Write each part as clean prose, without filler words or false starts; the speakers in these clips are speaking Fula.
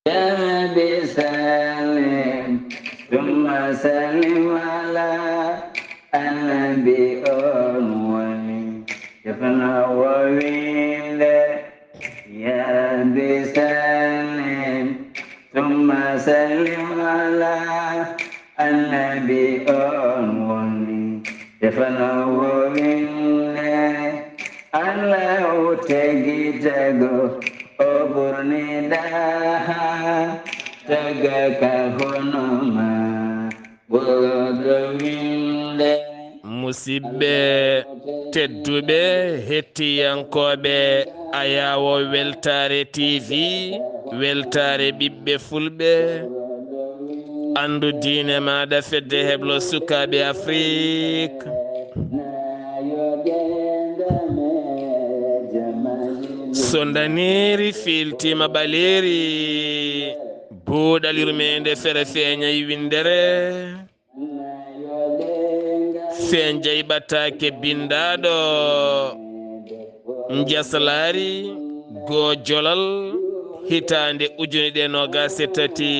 يا نبي سلم ثم سلم على النبي أول يفنى وويل يا ربي سلم ثم سلم على النبي أول يفنى وويل الله تجيجو oburni daha tagaka honoma bodowinde musidɓe tedduɓe hettiyankoɓe ayawo weltare tv weltare ɓiɓɓe fulɓe andu diine maɗa fedde heblo sukaɓe afrique so daniri filtima ɓaleri buuɗal yurmeende fere feeña windere feeñjay ɓataake bindaɗo njeslaare go jolal hitande ujune ɗe nogase tati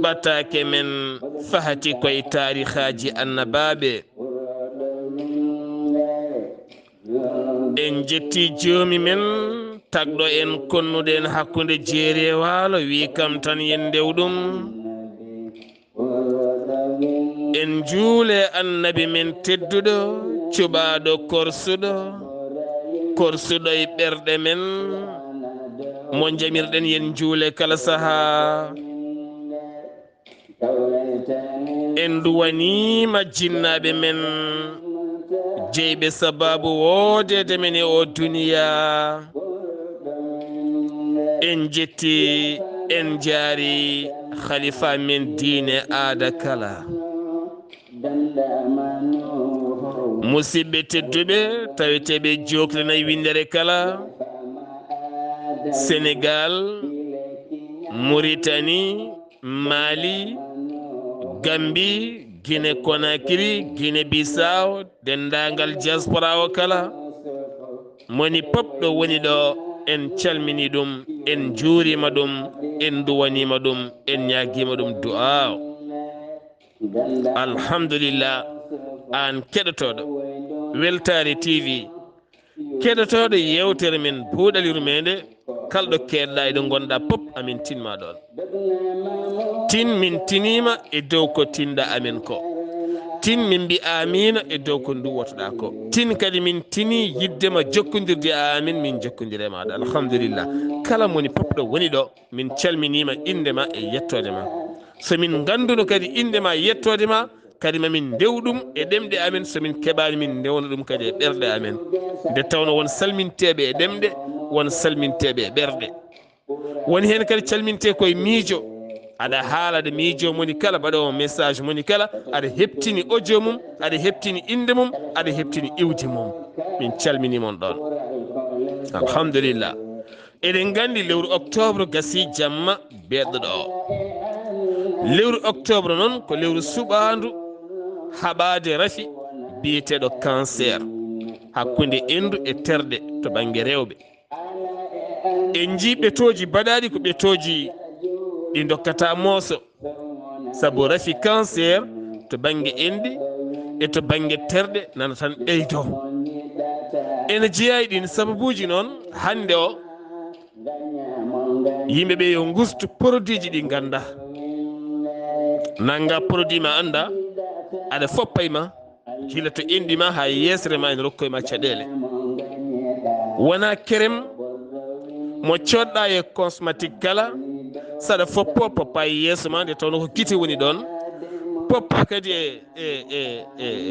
ɓataake men faati koye tarihaji annabaaɓe en jetti joomi men tagɗo en konnuɗen hakkunde jeeri e waalo wi kam tan yen ndewɗum en juule annabi men tedduɗo cuɓaɗo korsuɗo e ɓerɗe men mo jamirɗen yen juule kala saha en duwanima jinnaɓe men jeyɓe sababu woodede men e o duniya en jetti en jaari khalifa men diine aada kala musidɓe tedduɓe taweteɓe joklenayi windere kala sénégal mauritanie mali gambie guine conakry guine bissaw dendagal diaspora o kala moni pop ɗo woni ɗo en calmini ɗum en juurima ɗum en duwanima ɗum en ñaguima ɗum du'a alhamdulillah an keɗotoɗo weltare tv keɗotoɗo yewtere men buuɗal yurmede kalɗo keɗɗa eɗo gonɗa pop amin tinma ɗon tin min tinima e dow ko tinɗa amen ko tin min mbi amina e dow ko duwotoɗa ko tin kadi min tini yiddema jokkodirde amin min jokkodire maɗa alhamdulillah kala moni pop ɗo woni ɗo min calminima indema e yettode ma somin ganduno kadi indema e yettode ma kadi mamin ndewɗum e ɗemɗe amen somin keɓani min ndewna ɗum kadi e ɓerɗe amen nde tawno won salminteɓe e ɗemɗe won salminteɓe e ɓerɗe woni hen kadi calminte koye miijo aɗa haalade miijo moni kala mbaɗowo message moni kala aɗa heptini audio mum aɗa heptini inde mum aɗa heptini iwdi mum min calminimon ɗon alhamdulillah eɗen gandi lewru octobre gasi jamma beɗɗoɗo o lewru octobre noon ko lewru suɓandu haɓade rafi biyeteɗo cancer hakkude endu e terɗe to banggue rewɓe en jii ɓetoji baɗaɗi ko ɓetoji ɗi dokkata mooso saabu rafi cancer to banggue endi e to banggue terɗe nana tan ɓeydo ene jeeyayi ɗin sababuji noon hande o yimɓeɓe yo gustu produit ji ɗi ganda nanga produit ma anda aɗa foppayma hila to endima ha yesre ma ene rokkoyma caɗele wona kerem mo coɗɗa e cosmétique kala saɗa foppo poppa e yeeso ma nde tawno ko guite woni ɗon poppa kadi e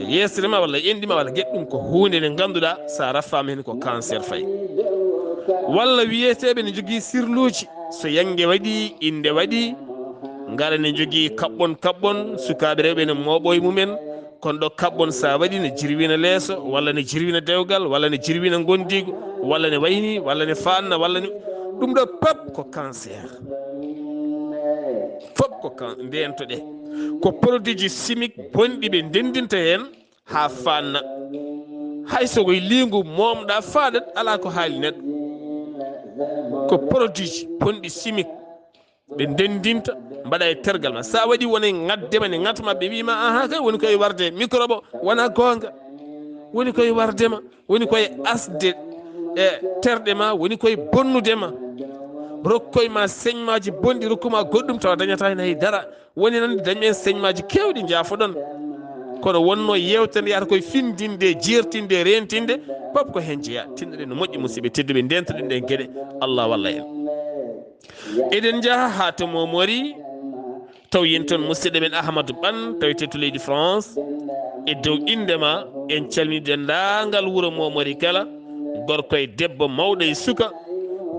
yesre ma walla endima walla gueɗɗum ko hunde nde ganduɗa sa raffama hen ko cancer fayi walla wiyeteɓe ne jogui sirluji so yangue waɗi inde waɗi gara ne jogui kaɓɓon sukaɓe rewɓe ne mooɓoye mumen kono ɗo kaɓɓon sa waɗi ne jirwina leeso walla ne jirwina dewgal walla ne jirwina gondigo walla ne wayni walla ne fanna walla ne ɗum ɗo pop ko cancer fop ko ndentoɗe ko produit ji chimique bonɗi ɓe ndendinta hen ha fanna hay sokoye lingu momɗa faɗat ala ko haali neɗɗo ko produit ji bonɗi chimique ɓe ndendinta mbaɗa e tergal ma sa waɗi woni ngaddema ne ngatma ɓe wima aha kay woni koye warde microbe o wona gonga woni koye wardema woni koye asde e terɗe ma woni koye bonnudema rokkoyma señmaji bonɗi rokkuma goɗɗum tawa dañata hen haydara woni nan dañi en señmaji kewɗi jaafoɗon kono wonno yewtere yata koye findinde jertinde rentinde pop ko hen jeeya tinɗoɗen no moƴƴi musidɓe tedduɓe ndentoɗen ɗen gueɗe Allah walla en eɗen jaaha ha to momori taw yen toon musidɗo men Ahmadou Ɓan tawete to leydi France e dow indema en calmini dendagal wuuro momori kala gorko e debbo mawɗo e suka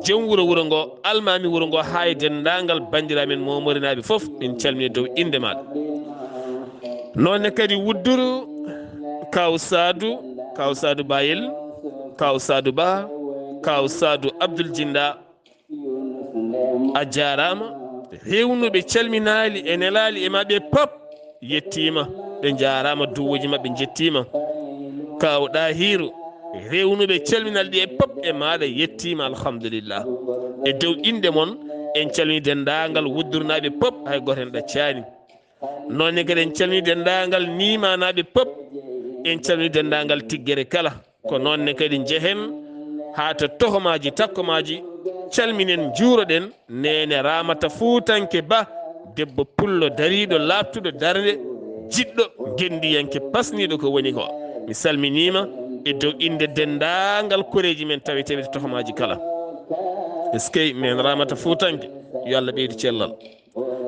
jom wuro ngo almami wuro ngo ha e dendagal bandiramen momorinaɓe foof en calmini dow inde maɗa nonne kadi wudduru kaw Sadou Bayel kaw Sadou Ba kaw Sadou Abdoul Djinda a jarama rewnuɓe calminali e nelali e maɓe pop yettima ɓe jarama duwoji mabɓe jettima kaw Dahiru rewnuɓe calminal ɗi e pop e maɗa yettima alhamdulillah e dow inde moon en calmini dendagal wuddurnaɓe pop hay goto hen ɗaccani nonne kadi en calmini dendagal nimanaɓe pop en calmini dendagal tiggere kala ko nonne kadi jeehen ha to tohomaji takkomaji calminen juuroɗen nene Ramata Fuutanke Ba debbo pullo dariɗo labtuɗo darde jiɗɗo gendiyanke pasniɗo ko woni ko mi salminima e dow inde dendagal koreji men taweteɓe to tohomaji kala eskey men Ramata Fuutanke yo Allah ɓeydu cellal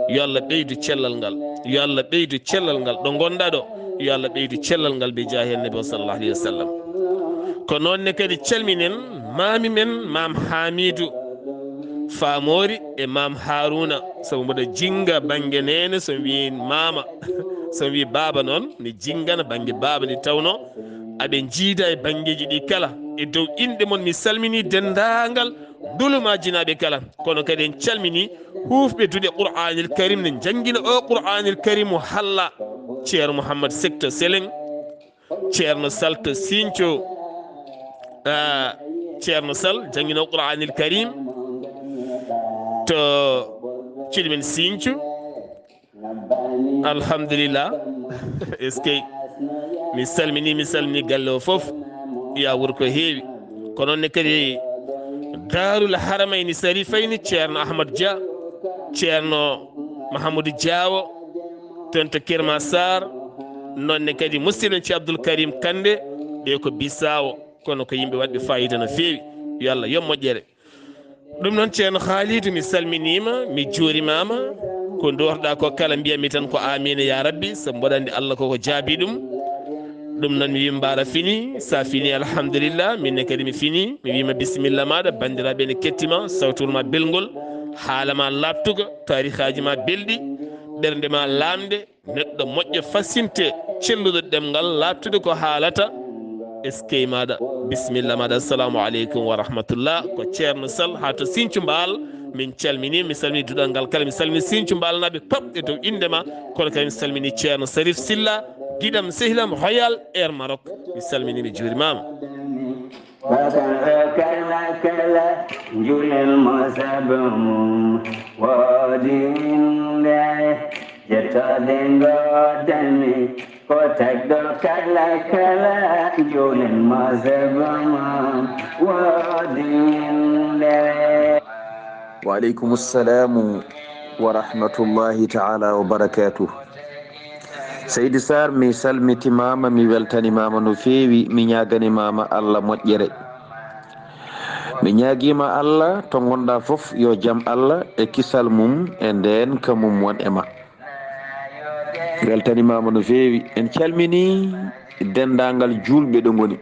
yo Allah ɓeydu cellal ngal yo Allah ɓeydu cellal ngal ɗo gonɗa ɗo yo Allah ɓeydu cellal ngal ɓe jaahi hen nabi sallallahu alayhi wa sallam ko nonne kadi calminen mami men mam Hamidou Famori e mam Haruna sabu mboɗo jinga banggue nene so wi mama so wi baba noon mi jingana banggue baba ni tawno aɓe jiida e banggueji ɗi kala e dow inde moon mi salmini dendagal dulumajinaɓe kala kono kadi en calmini hufɓe duɗe Qur'anil Karim ne jangguina o Qur'anil Karim o halla ceerno Mouhammad Secto Seleng ceerno Sall to Sinthiou ceerno Sall jangguino Qur'anil Karim to ciɗumen Sinthiou alhamdulillah eskey mi salmini galle o foof ya wuuro ko heewi ko noonne kadi Darul Haramayni Sarifayni ceerno Ahmad Dia ceerno Mahamadou Diawo toon to Kirma Sar nonne kadi musidɗo ci Abdoul Karim Kande ɓe ko Bissawo kono ko yimɓe wadɓe fayida no feewi yo Allah yo moƴƴere ɗum noon ceerno Khalidou mi salminima mi juurimama ko dorɗa ko kala mbiyami tan ko amina ya rabbi sabu mboɗa Allah koko jaabi ɗum noon mi wima mbaɗa fini sa fini alhamdulillah minne kadi mi fini mi wima bisimilla maɗa bandiraɓe ne kettima sawtuma belgol haalama labtuga tarihaji ma belɗi ɓernde ma lamde neɗɗo moƴƴo fasinte celluɗo ɗemgal labtude ko haalata eskey maɗa bisimilla maɗa assalamu aleykum wa rahmatullah ko ceerno Sall ha to Sinthiou Mbal min calmini mi salmini duɗal ngal kala mi salmini Sinthiou Mbal naɓe pop e dow indema kono kadi mi salmini ceerno Sarif Silla guiɗam sehlam Royal Air Maroc mi salmini mi juurimama kala julel mosabum wodinde jettode godami ko tagɗo kala julel mosabum wodinde. Wa aleykum assalamu wa rahmatullahi taala wa barakatuh. Seydi Saar mi salmitimama mi weltanimama no feewi mi ñaganimama Allah moƴƴere mi ñaguima Allah to gonɗa foof yo jaam Allah e kisal mum e nden kamum won e ma weltanimama no feewi en calmini dendagal julɓe ɗo goni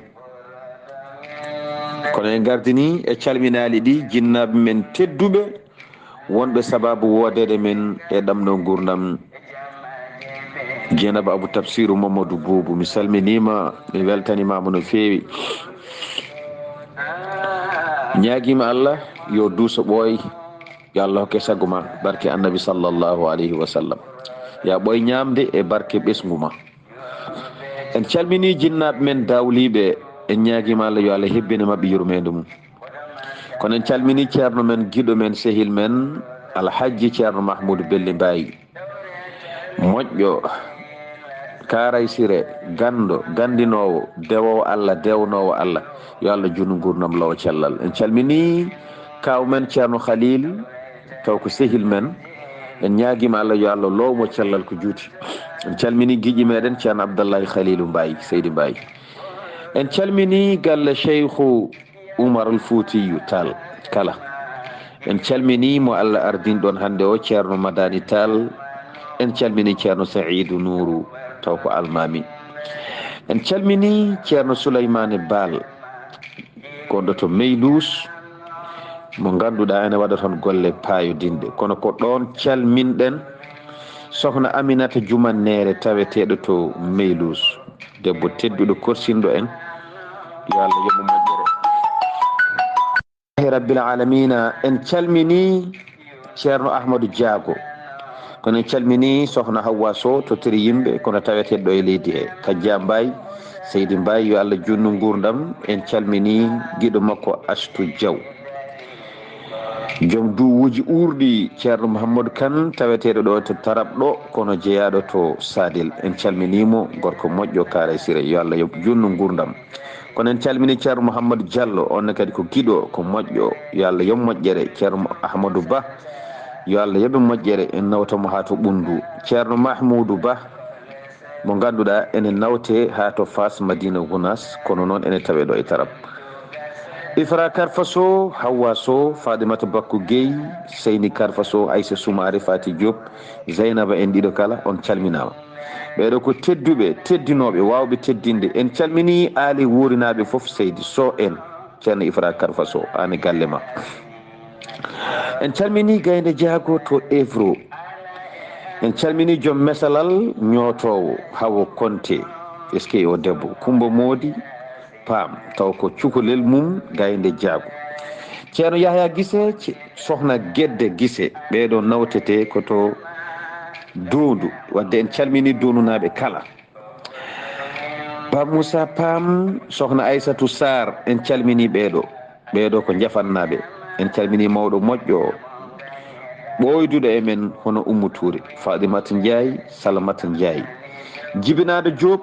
kono en gardini e calminali ɗi jinnaɓe men tedduɓe wonɓe sababu wodede men e ɗamɗo gurdam Dieynaba Abou Tafsirou Mamadou Boubou mi salminima mi weltanimama no feewi ñaguima Allah yo duuso ɓooy yo Allah hokke sago ma barke annabi sallllahu alayhi wa sallam ya ɓooy ñamde e barke ɓesgu ma en calmini jinnaɓe men dawliɓe en ñaguima Allah yo Allah hebbine mabɓe yurmede mum kono en calmini ceerno men giɗo men sehil men alhaji ceerno mahmoudou belli mbayi moƴƴo karay sire gando gandinowo dewowo allah dewnowo allah yo allah junnu gurnam lawa cellal. En calmini kaw men ceerno khalil taw ko sehil men en ñaguima allah yo allah lowmo cellal ko juuti. En calmini guiƴi meɗen ceerno abdoullahi khalilu mbayi seydi mbayi. En calmini galle cheikhu oumar al foutiyu tall kala. En calmini mo allah ardin ɗon hande o ceerno madani tall. En calmini ceerno saidou nourou taw ko almami. En calmini ceerno souleymane bal gonɗo to meylus mo ganduɗa ene waɗa toon golle payodinde kono ko ɗon calminɗen sohna aminata jumannere taweteɗo to meylus debbo tedduɗo korsinɗo en yo allah yoɓmo moƴƴere rabbil alamina. En calmini ceerno ahmadou diago kono en calmini sohna hawwa sow to tiri yimɓe kono taweteɗo e leydi he kajja mbayi seydi mbayi yo allah junnu gurdam. En calmini guiɗo makko astou diaw joom duwuji urɗi ceerno mouhamadou kane taweteɗo ɗo to tarab ɗo kono jeeyaɗo to sadil. En calminimo gorko moƴƴo kaare sire yo allah yo junnu gurdam. kono en calmini ceerno mouhamadou diallo onne kadi ko guiɗo ko moƴƴo yo allah yo moƴƴere. ceerno ahmadou ba yo allah yoɓe moƴƴere. en nawtamo ha to ɓundu. ceerno mahmoudou ba mo ganduɗa ene nawte ha to fas madina gounas kono noon ene tawe ɗo e tarab. ifra karfa sow hawwa sow fadimata bakkou gueye seyni karfa sow aissa soumari fati diop zeynaba en ɗiɗo kala on calminama. ɓeɗo ko tedduɓe teddinoɓe wawɓe teddinde. en calmini aali wurinaɓe foof seydi so en ceerno ifra karfa sow ani galle ma. en calmini gaynde diago to evro. en calmini joom mesalal ñootowo hawo konte eske o debbo kumba moodi pam taw ko cukalel mum gaynde diago. ceerno yahya guise sohna guedde guise ɓeɗo nawtete koto dondu wadde en calmini donunaɓe kala. ba moussa pam sohna aissatou sar en calmini ɓeɗo ko jafannaɓe. en calmini mawɗo moƴƴo ɓoyduɗo e men hono Oumou Touré Fadimata Ndiaye Salamata Ndiaye jibinaɗo Diop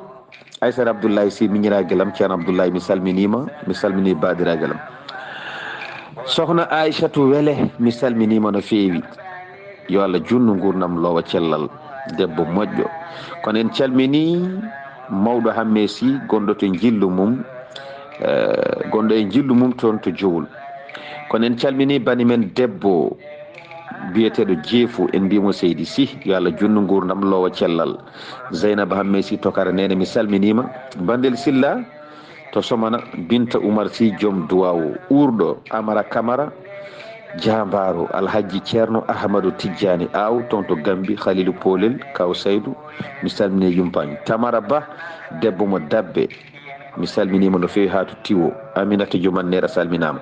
Aissata Abdoulaye Sy miñiraguelam ceerno Abdoulaye mi salmini badiraguelam. sohna Aissatou Wele mi salminima no feewi yo Allah junnu gurnam lowa cellal debbo moƴƴo. kono en calmini mawɗo hamme Sy gonɗo to jillu mum gonɗo e jillu mum toon to Jowol. kono en calmini banimen debbo biyeteɗo jeefu en mbimo seydi Sy yo Allah junnu gurdam lowa cellal. zeynaba hamme Sy tokara nene mi salminima. bandel silla to somana binta oumar Sy joom duwawo urɗo amara camara jambaro alhaji ceerno ahmadou tidjani aw toon to gambi khalilou polel kaw saydou mi salmini yumpagne tamara ba debbo mo dabbe mi salminima no fewi ha to tiwo. aminata jumannere salminama.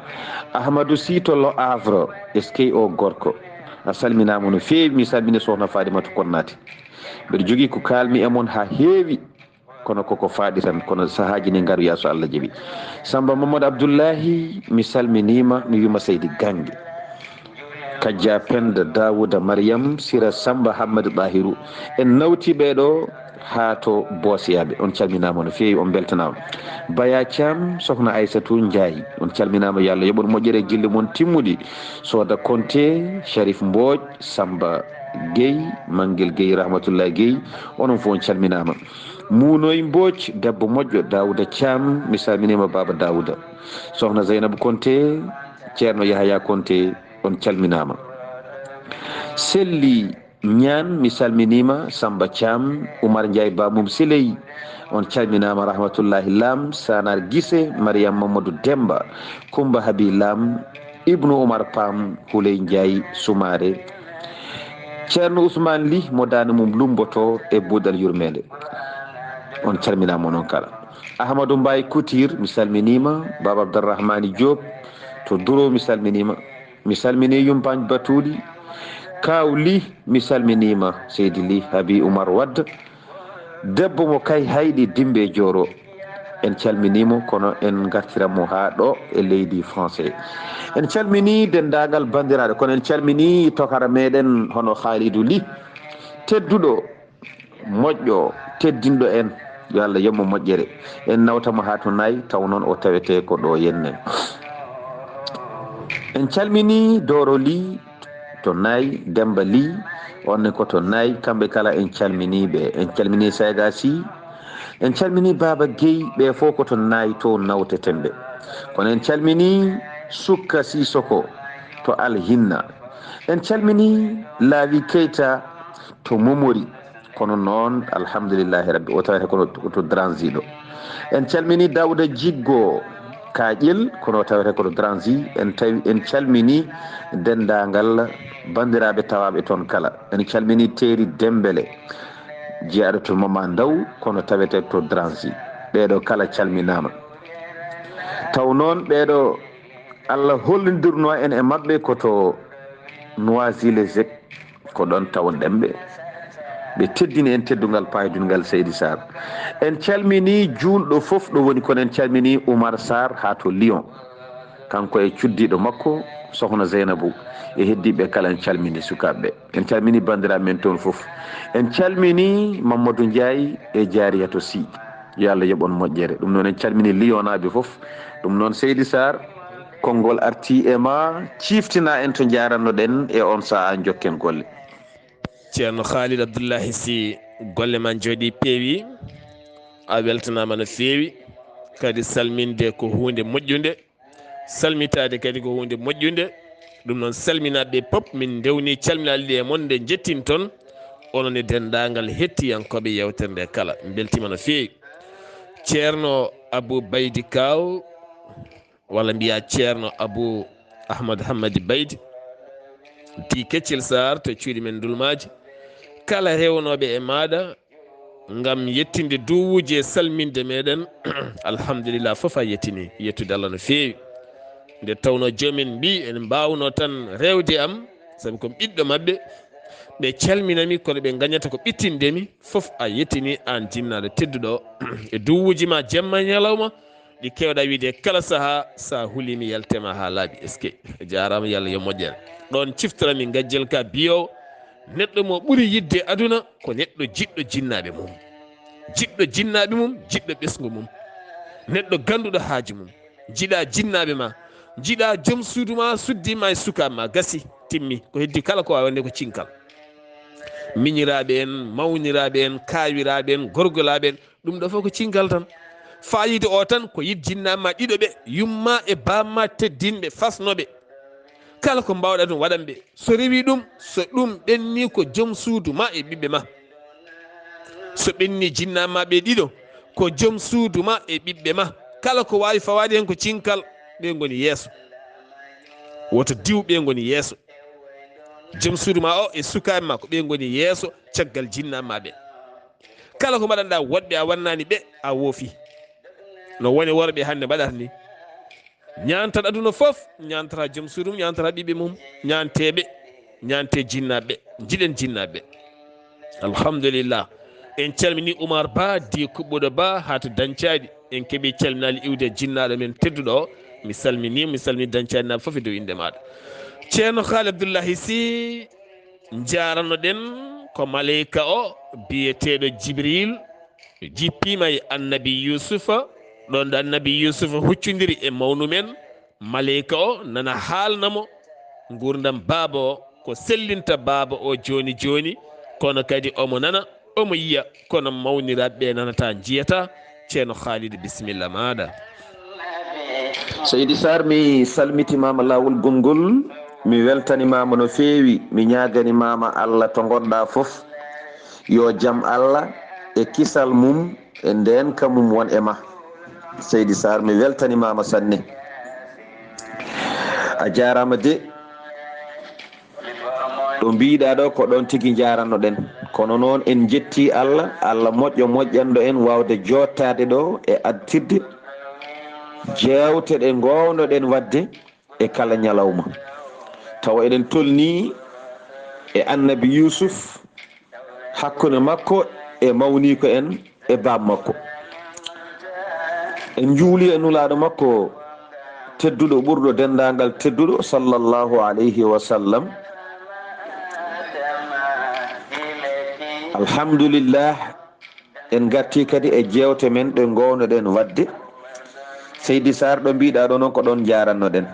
ahmadou Sy to lo havre eskey o gorko a salminama no fewi. mi salmini sohna fadimata konnati mbiɗa jogui ko kalmi e moon ha heewi kono koko faɗi tan kono sahaji ne garu yaso Allah jaaɓi. samba mamadou abdoullahi mi salminima mi wima seydi gangue kajja penda dawouda mariame sira samba hammadou bahiru en nawti ɓeɗo ha to bosiyaɓe on calminama no fewi on beltanama. baya thiam sohna aissatou ndiaye on calminama yo Allah yoɓon moƴƴere guille moon timmudi. soda konté sharif mbodj samba gueye manguel gueye rahmatoullah gueye onon fo on calminama. munoy mbodj debbo moƴƴo dawouda thiam mi salminima baba dawouda. sohna zeynabou konté ceerno yahaya konté on calminama. selli ñaan mi salminima samba thiam oumar ndiaye bamum siley on calminama rahmatullahi lam sanar guise mariame mamadou demba coumba habi lam ibnu oumar pam houley ndiaye soumare ceerno ousmane ly mo dane mum lumboto e buuɗal yurmeende on calminama onon kala. ahmadou mbaye couture mi salminima. baba abdourahmani diop to duro mi salminima. mi salmini yumpagne batuɗi kaw ly mi salminima seydi ly habi oumar wadda debbo mo kay hayɗi dimbe joro en calminimo kono en gartiramo ha ɗo e leydi français. En calmini dendagal bandiraɗo kono en calmini tokara meɗen hono Khalidou Ly tedduɗo moƴƴo teddinɗo en yo Allah yemmo moƴƴere. En nawtamo ha to nayyi taw noon o tawete ko ɗo yenne. En calmini Doro Ly to nayyi, Demba Ly onne ko to nayyi, kamɓe kala en calminiɓe. En calmini Sayga Sy, en calmini Baba Gueye, ɓe fof ko to nayyi to nawtetemɓe. kono en calmini Sukka Sissoko to Alhinna. En calmini Lawi Keita to Momori, kono noon alhamdulillahi rabbi o tawete kono to Dransiɗo. En calmini Dawda Jiggo Kaƴel kono tawete koto Dransi. En calmini dendagal bandiraɓe tawaɓe toon kala. En calmini Teeri Dembele jeyaɗo to Mama Ndaw kono tawete to Dransi. ɓeɗo kala calminama. taw noon ɓeɗo Allah hollidirno en e mabɓe koto Noisy-le-Sec ko ɗon tawonɗenɓe. ɓe teddini en teddugal paydungal Seydi Sar. En calmini julɗo foof ɗo woni kono en calmini Oumar Sar ha to Lyon, kanko e cuddiɗo makko sohna Zeynabou e heddiɓe kala en calmini sukaɓeɓe. En calmini bandiraɓe men toon foof. En calmini Mamadou Ndiaye e Diariyatou Sy, yo Allah yoɓon moƴƴere. ɗum noon en calmini Lyon naɓe foof. ɗum noon Seydi Sar konngol arti e ma ciftina en to jarannoɗen e on saaha jokken golle. ceerno Khalid Abdullahi Sy, golle ma jooɗi peewi, a weltanama no feewi, kadi salminde ko hunde moƴƴude, salmitade kadi ko hunde moƴƴude. ɗum noon salminaɓe pop min dewni calminali e mon nde jettin toon onon e dendagal hettiyankoɓe yewtere nde kala, beltima no feewi. ceerno Abou Baydi Kaw walla mbiya ceerno Abou Ahmad Hammadi Baydi di Keccel Sar to cuuɗi men dulmaji, kala rewnoɓe e maɗa gam yettinde duwuji e salminde meɗen alhamdulillah foof a yettini yettude Allah no feewi. nde tawno jomin mbi en mbawno tan rewde am saabi komi ɓiɗɗo mabɓe, ɓe calminami kono ɓe gañata ko ɓittindemi. foof a yettini an jinnaɗo tedduɗo e duwuji ma jemma ñalawma ɗi kewɗa wiide kala saaha sa hulimi yaltema ha laaɓi. est ce que jarama yo Allah yo moƴƴere. ɗon ciftorami gajjel ka biyowo neɗɗo mo ɓuuri yidde aduna ko neɗɗo jiɗɗo jinnaɓe mum, jiɗɗo jinnaɓe mum, jiɗɗo ɓesgu mum, neɗɗo ganduɗo haaji mum, jiɗa jinnaɓe ma, jiɗa joom suudu ma, suddima e sukaɓe ma, gasi timmi. ko heddi kala ko wawi wonde ko cinkal. miñiraɓe en, mawniraɓe en, kawiraɓe en, gorgolaɓe en, ɗum ɗo fof ko cinkal tan. fayide o tan ko yid jinnaɓe ma ɗiɗoɓe yumma e bamma teddinɓe fasnoɓe, kala ko mbawɗa ɗum waɗanɓe. so rewi ɗum, so ɗum ɓenni ko joom suudu ma e ɓiɓɓe ma, so ɓenni jinnaɓe ma ɓe ɗiɗo ko joom suudu ma e ɓiɓɓe ma, kala ko wawi fawade hen ko cinkal, ɓe goni yeeso. woto diw ɓe goni yeeso. joom suudu ma o e sukaɓe ma ko ɓe goni yeeso caggal jinnaɓe ma ɓe. kala ko mbaɗanɗa woɗɓe a wannani ɓe a woofi. no woni worɓe hande mbaɗata ni, ñantat aduna foof, ñantata joom suudu mum, ñantata ɓiɓɓe mum, ñanteɓe, ñante jinnaɓe, jiɗen jinnaɓe. alhamdulillah. en calmini Oumar Ba di kuɓɓuɗo Ba ha to Dancadi. en keeɓi calminali iwde jinnaɗo men tedduɗo o. mi salmini dancadi naɓe foof e dow inde maɗa. ceerno Khalid Abdullahi Sy, jarannoɗen ko maleyka o biyeteɗo Jibril jippima e annabi Yusufa. ɗon ɗo annabi Yusufa huccodiri e mawnumen, maleyka o nana haalnamo gurdam baaba o ko sellinta baaba o joni joni, kono kadi omo nana omo yiya, kono mawniraɓe nanata jiyata. ceerno Khalid bisimilla maɗa. Seydi Sar mi salmitimama lawol gongol, mi weltanimama no feewi, mi ñaganimama Allah to gonɗa foof yo jaam Allah e kisal mum e ndenka mum won e ma. Seydi Sar mi weltanimama sanne, a jarama de. ɗo mbiɗa ɗo ko ɗon tigui jarannoɗen, kono noon en jetti Allah, Allah moƴƴo moƴƴanɗo en wawde jottade ɗo e adtirde jewte ɗe gownoɗen wadde e kala ñalawma. tawa eɗen tolni e annabi Yusuf, hakkude makko e mawniko en e bam makko. en juuli e nulaaɗo makko tedduɗo ɓurɗo dendagal tedduɗo sallllahu alayhi wa sallam. alhamdulillah en gatti kadi e jewte men ɗe gownoɗen wadde. Seydi Saar ɗo mbiɗa ɗo noon ko ɗon jarannoɗen.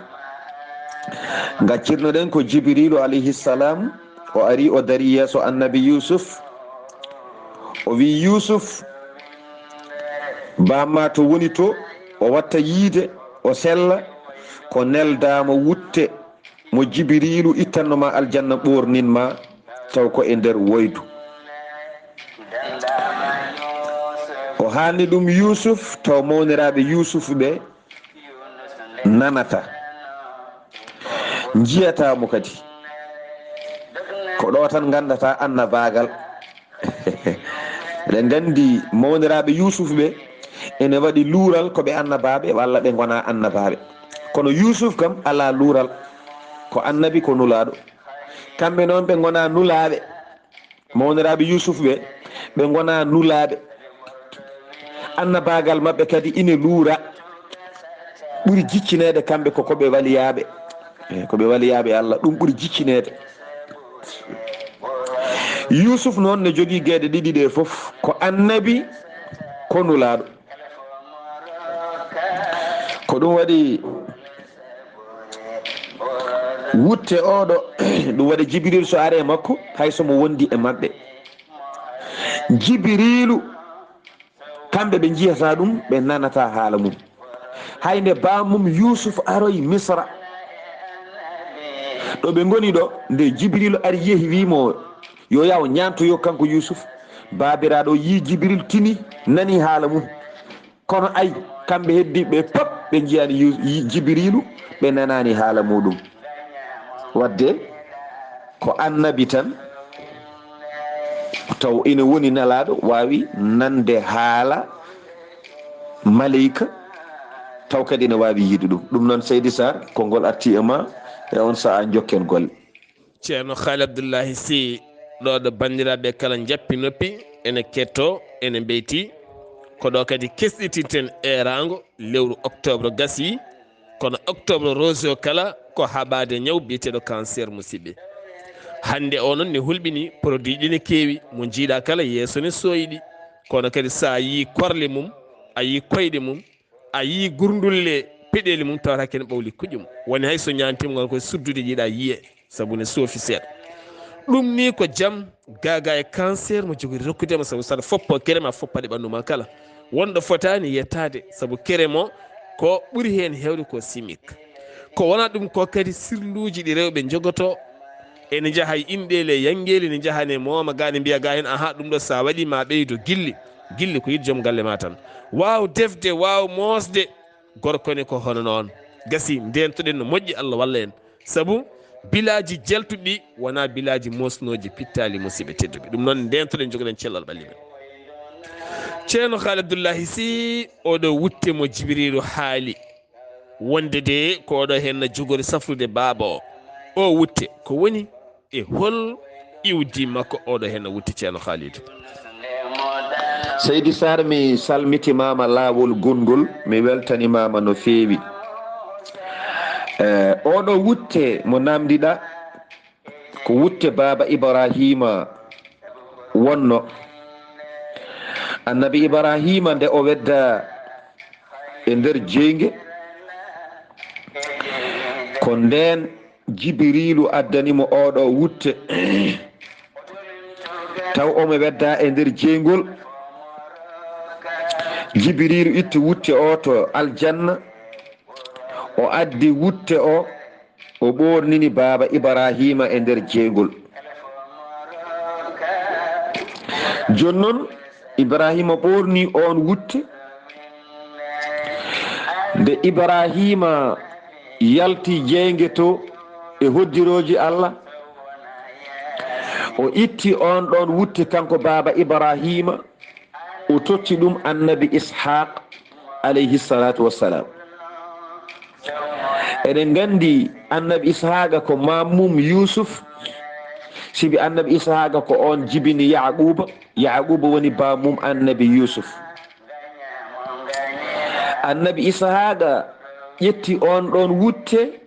gaccirnoɗen ko jibrilu alayhi salam o ari o dari yeeso annabi Yusuf o wi Yusuf bamma to woni to o watta yiide o sella ko neldama wutte mo jibrilu ittannoma aljanna ɓorninma taw ko e nder woydu. o haalni ɗum Yusuf taw mawniraɓe Yusuf ɓe nanata jiyatamo kadi ko ɗo tan gandata annabagal eɗen gandi mawniraɓe Yusuf ɓe ene waɗi luural koɓe annabaɓe walla ɓe gona annabaɓe, kono Yusuf kam ala luural, ko annabi ko nulaɗo. kamɓe noon ɓe gona nulaɓe, mawniraɓe Yusuf ɓe ɓe gona nulaɓe, annabagal mabɓe kadi ine luura, ɓuuri jiccinede kamɓe ko koɓe waliyaɓe, koɓe waliyaɓe Allah, ɗum ɓuuri jiccinede. Yusuf noon ne jogui gueɗe ɗiɗi ɗe foof, ko annabi ko nulaɗo. ko ɗum waɗi wutte oɗo ɗum waɗi Jibril so ari e makko haysomo wondi e mabɓe, Jibrilu kamɓe ɓe jiyata ɗum ɓe nanata haala mum. hayde bamum Yusuf aroy Misra ɗo ɓe goni ɗo, nde Jibrilu ari yeehi wimo yo yaw ñantoyo kanko Yusuf, babiraɗo yi Jibril tini nani haala mum, kono ay kamɓe heddiɓe pop ɓe jiyani Jibrilu ɓe nanani haala muɗum. wadde ko annabi tan taw ina woni nelaɗo wawi nande haala maleyka taw kadi ene wawi yiide ɗum. ɗum noon Seydi Saar konngol arti e ma e on saaha jokken golle. ceerno Haali Abdullahi Sy ɗo ɗo bandiraɓe kala jappi noppi ene ketto ene beyti ko ɗo kadi kesɗitinten erago lewru octobre gasi, kono octobre rose o kala ko haɓade ñaw biyeteɗo cancer musidɓe. hande o noon ne hulɓini produit ɗi ne kewi mo jiiɗa kala yeeso ne soyiɗi, kono kadi sa yi korle mum, a yi koyɗe mum, a yi gurdulle peɗeli mum tawata kene ɓawli kuƴum, woni hay so ñantima gon koye suddude jiiɗa yiye saabu ne soofi seeɗa. ɗum ni ko jaam gaga e cancer mo jogori rokkudema, saabu saɗa foppo kerema foppade ɓanduma kala, wonɗo fotani yettade saabu keremo ko ɓuuri hen hewde ko chimique. ko wona ɗum ko kadi sirluji ɗi rewɓe jogoto ene jaaha e inɗele yangueli, ne jahane mooma ga ne mbiya ga hen aha ɗum ɗo sa waɗi ma ɓeydo gilli ko yiɗi joom galle ma tan, waw defde waw mosde, gorko ne ko hono noon. gasi ndentoɗen no moƴƴi, Allah walla en, saabu bilaji jaltuɗi wona bilaji mosnoji pittali musidɓe tedduɓe. ɗum noon ndentoɗen jogoɗen cellal ɓalli men. ceerno Haali Abdullahi Sy oɗo wutte mo Jibrilu haali wonde de ko oɗo hen no jogori safrude baaba o wutte ko woni e hol iwdi makko oɗo hen no wutti ceerno Haalidou. Seydi Saar mi salmitimama laawol gongol, mi weltanimama no feewi. oɗo wutte mo namdiɗa ko wutte baba Ibrahima wonno. annabi Ibrahima nde o wedda e nder jeyge, ko nden Jibrilu addanimo oɗo wutte taw omo wedda e nder jeygol. Jibrilu itti wutte o to aljanna, o addi wutte o ɓornini baba Ibrahima e nder jeygol. jonnon Ibrahima ɓorni on wutte, nde Ibrahima yalti jeyge to e hoddiroji Allah, o itti on ɗon wutte kanko baba Ibrahima, o totti ɗum annabi Ishaq alayhi salatu wassalam. eɗen gandi annabi Ishaqa ko mamum Yusuf, sibi annabi Ishaqa ko on jibini Yaquba, Yaquba woni bamum annabi Yusuf. annabi isahaqa ƴetti on ɗon wutte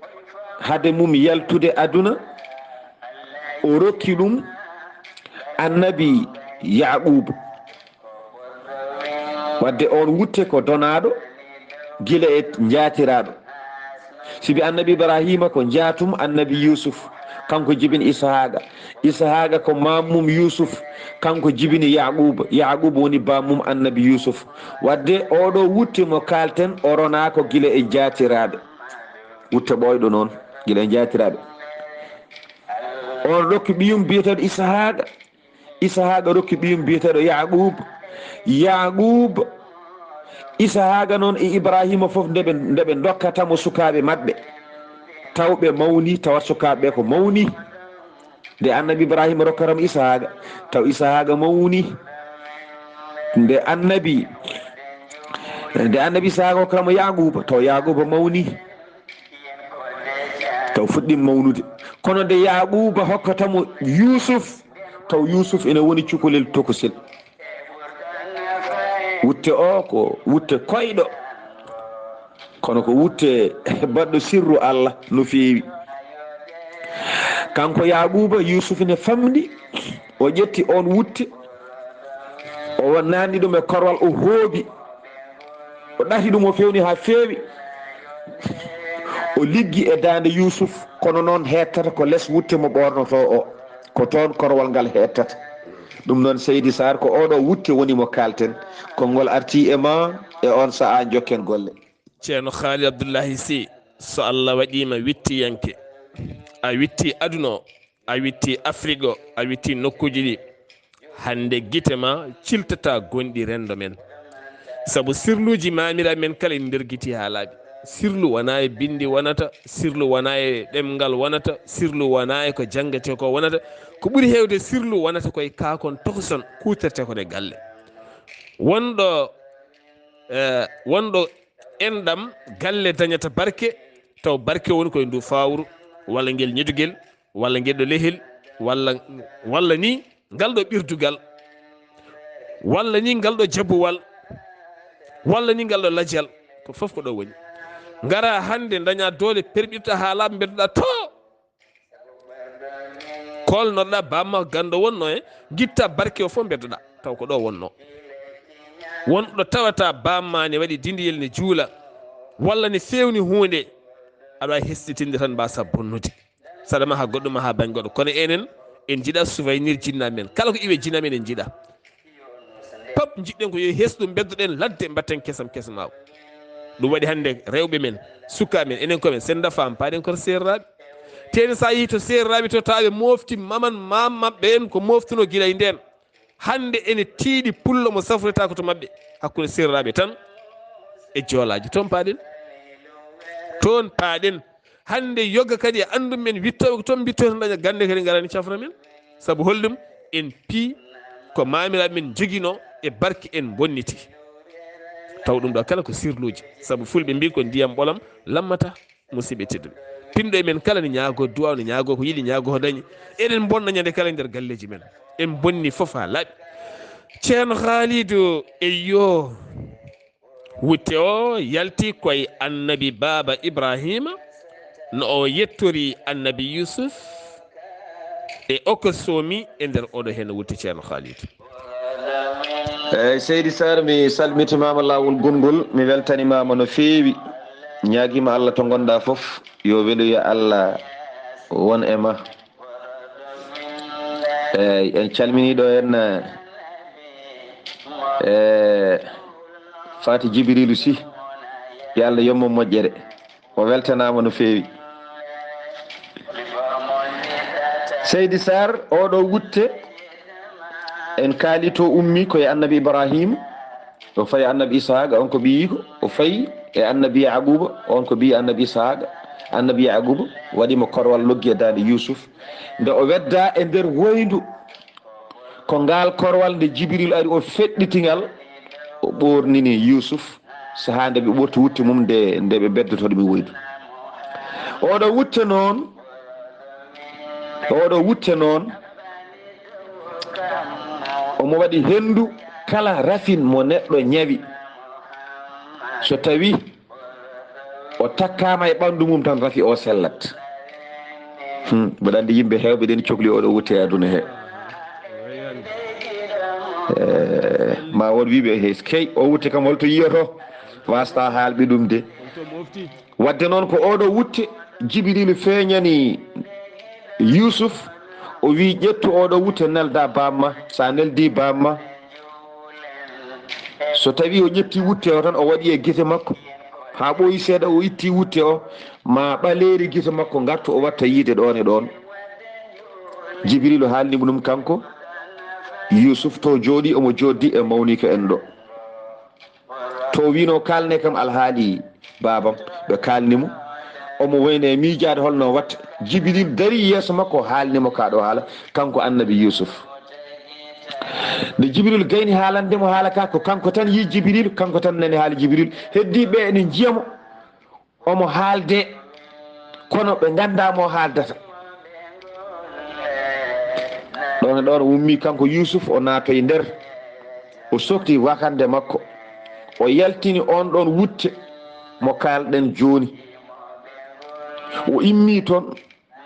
hade mum yaltude aduna o rokki ɗum annabi yaquba wadde on wutte ko donaɗo gila e jatiraɗo sibi annabi ibrahima ko jaatum annabi yusuf kanko jibini isahaqa ko mammum yusuf kanko jibini yaquba woni bammum annabi yusuf wadde oɗo wutte mo kalten o rona ko gila e jatiraɓe wutte ɓoyɗo noon gila e jatiraɓe on rokki ɓiyum biyeteɗo isahaqa rokki ɓiyum biyeteɗo yaquba isahaqa noon e ibrahima foof ndeɓe dokkatamo sukaɓe mabɓe tawɓe mawni tawat sukaɓeɓe ko mawni nde annabi ibrahima rokkaramo isahaqa taw isahaqa mawni nde annabi isahaqa hokkaramo yaquba taw yaquba mawni taw fuɗɗima mawnude kono nde yaquba hokkatamo yusuf taw yusuf ene woni cukalel tokosel wutte o ko wutte koyɗo kono ko wutte baɗɗo sirru allah no feewi kanko yaquba yusuf ne famdi o ƴetti on wutte o nanni ɗum e korwal o hoobi o ɗati ɗum o fewni ha feewi o liggi e dande yusuf kono noon hettata ko less wutte mo ɓornoto o ko toon korwal ngal hettata ɗum noon Seydi Saar ko oɗo wutte woni mo kalten konngol arti e ma e on saha jokken golle. ceerno Haali Abdullahi Sy so Allah waɗima wittiyanke a witti aduna o a witti Afrique o a witti nokkuji ɗi hande guite ma ciltata gonɗi rendo men saabu sirluji mamira men kala en nder guiti ha laaɓi sirlu wona e bindi wonata sirlu wona e ɗemgal wonata sirlu wona e ko jangate ko wonata ko ɓuuri hewde sirlu wonata koye kakon tokoson kutirte ko ne galle wonɗo enɗam galle dañata barke taw barke woni koye ndu fawru walla guel ñedugel walla gueɗɗo lehel walla ni ngal ɗo ɓirdugal walla ni ngal ɗo jabbuwal walla ni ngal ɗo lajjal ko foof ko ɗo woni ngara hande daña doole perɓirta ha laaɓa beddoɗa to kolnoɗa bamma gando wonno e guitta barke o foof beddoɗa taw ko ɗo wonno wonɗo tawata bamma ne waɗi dindiyel ne juula walla ne fewni hunde aɗa wawi hestitinde tan mbasa bonnude saɗa maha goɗɗo maha bañ goɗɗo kono enen en jiiɗa souvenir jinnaɓe men kala ko iwe jinnaɓe men en jiiɗa pop jiɗɗen ko yo hesɗum beddoɗen ladde mbatten kesam kesmaw ɗum waɗi hande rewɓe men sukaɓe men enen komen senda fam paɗen koto serraɓe teni sa yeehi to serraɓe to tawe mofti maman mammaɓɓe en ko moftuno guila e nden hande ene tiiɗi pullo mo safrata ko to mabɓe hakkude serraɓe tan e joolaji toon paaɗen hande yogga kadi e andum men wittoɓe ko toon bitto tan daña gande kadi garani cafra men saabu hollum en pii ko mamiraɓe men joguino e barke en bonniti taw ɗum ɗo kala ko sirluji saabu fulɓe mbi ko ndiyam ɓolam lammata musidɓe tedduɓe pinɗo e men kala ne ñaago duwaw ne ñaago ko yiiɗi ñaago ko dañi eɗen bonna ñande kala nder galleji men en bonni foof ha laaɓi ceerno Khalidou eyo wutte o yalti koye annabi baba Ibrahima no o yettori annabi Yusuf e oko soomi e nder oɗo hen wutte ceerno Khalidou. eyyi Seydi Saar mi salmitimama lawol gongol mi weltanimama no feewi ñaguima Allah to gonɗa foof yo weloyo Allah won e ma eyyi en calminiɗo en faati Djibrilu Sy yo Allah yommo moƴƴere o weltanama no feewi. Seydi Saar oɗo wutte en kaali to ummi koye annabi Ibrahima o fayi annabi Isahaqa on ko ɓiyiko o fayi e annabi Yaquba on ko ɓiyi annabi Isahaqa annabi Yaquba waɗimo korwal loggi e dande Yusuf nde o wedda e nder woyndu ko ngal korwal nde Djibril ari o feɗɗitingal o ɓornini Yusuf saha nde ɓe ɓorti wutte mum nde ɓe beddotoɗo ɓe woydu oɗo wutte noon omo waɗi hendu kala rafin mo neɗɗo ñawi so tawi o takkama e ɓandu mum tan rafi o sellat. mbeɗa andi yimɓe hewɓe ɗen cohli oɗo wutte e aduna he. ma won wiɓe key o wutte kam holto yiyoto wasta haalɓe ɗum de. wadde noon ko oɗo wutte Jibril feeñani Yusuf o wi ƴettu oɗo wutte nelda bamma, sa neldi bamma so tawi o ƴetti wutte o tan o waɗi e guite makko ha ɓooyi seeɗa o itti wutte o ma ɓaleeri guite makko gartu o watta yiide ɗon e ɗon. Jibril haalnimo ɗum kanko Yusuf to jooɗi omo joddi e mawnika en ɗo to wino kalne kam alhaali babam ɓe kalnimo omo wayne miijade holno watta. Jibril dari yeeso makko haalnimo kaɗo haala kanko annabi Yusuf. nde Jibril gayni haalandemo haala ka ko kanko tan yi Jibril, kanko tan nani haala Jibril. heddiɓe ene jiyamo omo haalde kono ɓe gandamo haaldata. ɗon e ɗon wummi kanko Yusuf o naatoye nder o sokti wakande makko o yaltini on ɗon wutte mo kalɗen joni. o immi toon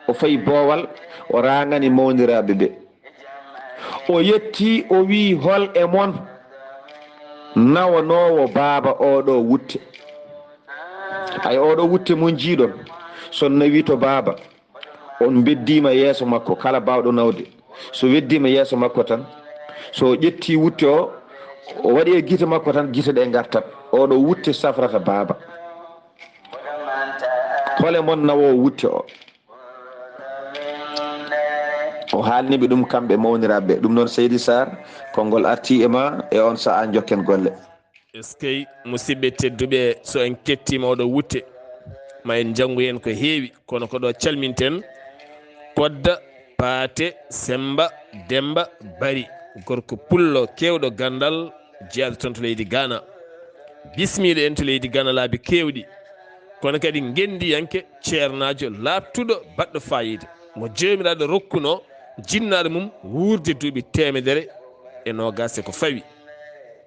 o fayi boowal o rangani mawniraɓe ɓe o yetti o wi hol e mon nawanowo baaba oɗo wutte. ay oɗo wutte mon jiiɗon son nawi to baaba on beddima yeeso makko kala bawɗo nawde so weddima yeeso makko tan so ƴetti wutte o waɗi e guite makko tan guite ɗe gartat oɗo wutte safrata baaba. hole mon nawo wutte o haalniɓe ɗum kamɓe mawniraɓe. ɗum noon Seydi Saar konngol arti e ma e on saha jokken golle. eskey musidɓe tedduɓe so en kettima oɗo wutte ma en janngu hen ko heewi kono ko ɗo calminten Kodda Paate Semba Demba Bari gorko pullo kewɗo gandal jeyaɗo toon to leydi Ghana. bismiɗo en to leydi Ghana laabi kewɗi kono kadi gendiyanke ceernajo labtuɗo baɗɗo fayida mo jomiraɗo rokkuno jinnaɗo mum wurde duuɓi 100 ko fawi.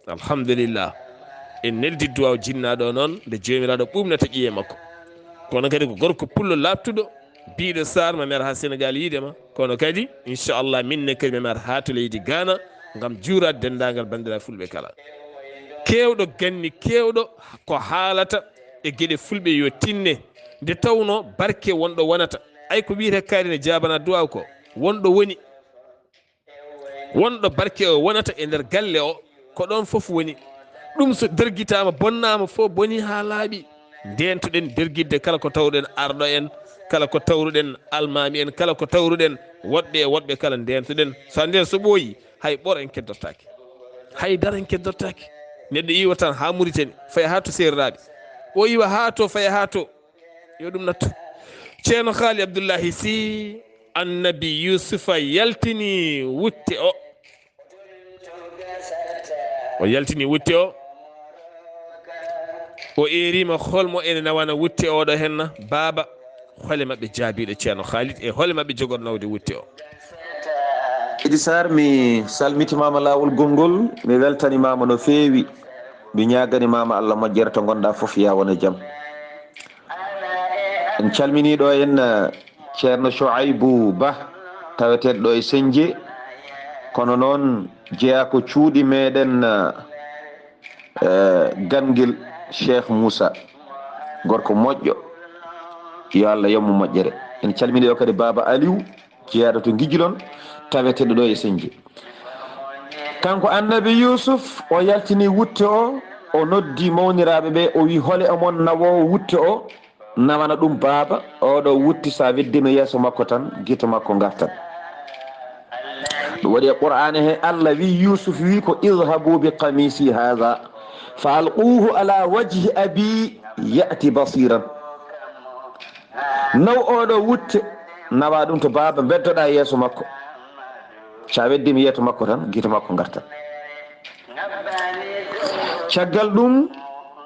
alhamdulillah en neldi duwaw jinnaɗo noon nde jomiraɗo ɓumnata ƴiye makko kono kadi ko gorko pullo labtuɗo biɗo Saar mami ar ha Sénégal yidema kono kadi inchallah minne kadi mami ar ha to leydi Ghana gam juurade dendagal bandiraɓe fulɓe kala kewɗo ganni kewɗo ko haalata e gueɗe fulɓe yo tinne nde tawno barke wonɗo wonata. ay ko wiyete kaari ne jabana duwaw ko wonɗo woni wonɗo barke o wonata e nder galle o ko ɗon foof woni ɗum so derguitama bonnama fof boni ha laaɓi ndentoɗen derguidde kala ko tawruɗen arɗo en kala ko tawruɗen almami en kala ko tawruɗen woɗɓe e woɗɓe kala ndentoɗen so nden so ɓooyi hay ɓor en keddortaki hay dara en keddortaki. neɗɗo iwa tan ha Mauritanie faya ha to serraɓe o iwa ha to faya ha to yo ɗum nattu. ceerno haali Abdullahi Sy annabi Yusufa yaltini wutte o yaltini wutte o erima holmo ene nawana wutte oɗo henna baaba hole mabɓe jaabiɗo ceerno Khalid e hole mabɓe jogornawde wutte Seydi Saar mi salmitimama lawol gongol mi weltanimama no feewi mi ñaganimama Allah moƴƴere to gonɗa foof ya wona jaam. en calminiɗo en ceerno Chouaibou Ba taweteɗo ɗo e Senje kono noon jeeya ko cuuɗi meɗen gangel Cheikh Moussa gorko moƴƴo yo Allah yommo moƴƴere. en calmini o kadi Baba Aliou jeeyaɗo to Guijilon taweteɗo ɗo e Senje. kanko annabi Yusuf o yaltini wutte o noddi mawniraɓe ɓe o wi hole omon nawowo wutte o nawana ɗum baaba oɗo wutti sa weddino yeeso makko tan guite makko gartan. ɗum waɗi e Qur'ana he Allah wi Yusuf wi ko idhabu bi qamisi hadha fa alquhu ala wajhi abi ya'ti basiran. naw oɗo wutte nawa ɗum to baaba beddoɗa yeeso makko sa weddimi yeeso makko tan guite makko gartan. caggal ɗum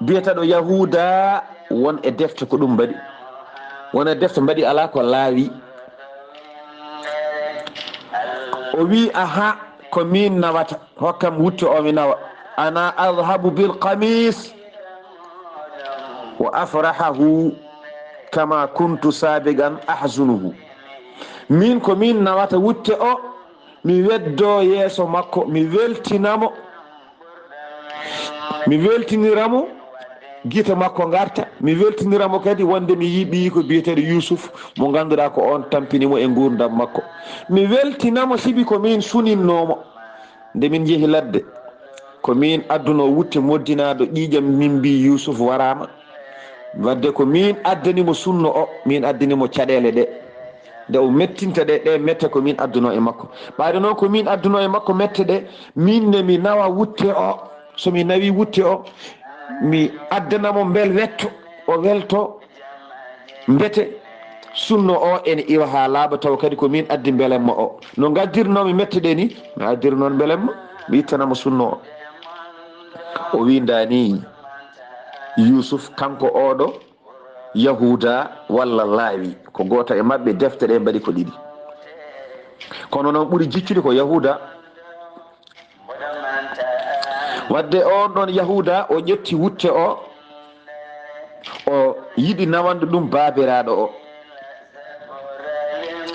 biyataɗo Yahuda won e defte ko ɗum mbaɗi won e defte mbaɗi ala ko laawi o wi aha ko min nawata hokkam wutte o mi nawa ana adhabu bil qamis wa afrahahu kama kuntu sabigan ahzunuhu. min ko min nawata wutte o mi weddo yeeso makko mi weltinamo mi weltiniramo gita makko garta mi weltiniramo kadi wonde mi yiɓi ko biyeteɗo Yusuf mo ganduɗa ko on tampinimo e gurdam makko mi weltinamo sibi ko min suninnomo nde min jeehi ladde ko min adduno wutte moddinaɗo ƴiƴam min mbi Yusuf warama wadde ko min addanimo sunno o min addanimo caɗele ɗe nde o mettinta ɗe mette ko min adduno e makko ɓaade noon ko min adduno e makko mette ɗe min ne mi nawa wutte o somi nawi wutte o mi addanamo bel wetto o welto mbete sunno o ene iwa ha laaɓa taw kadi ko min addi belemma o no gaddirnomi mette ɗe ni mi addir noon belemma mi ittanamo sunno o windani Yusuf kanko oɗo Yahuda walla laawi ko goto e mabɓe defte ɗe mbaɗi ko ɗiɗi kono noon ɓuuri jiccude ko Yahuda wadde on ɗon Yahuda o ƴetti wutte o yiɗi nawande ɗum babiraɗo o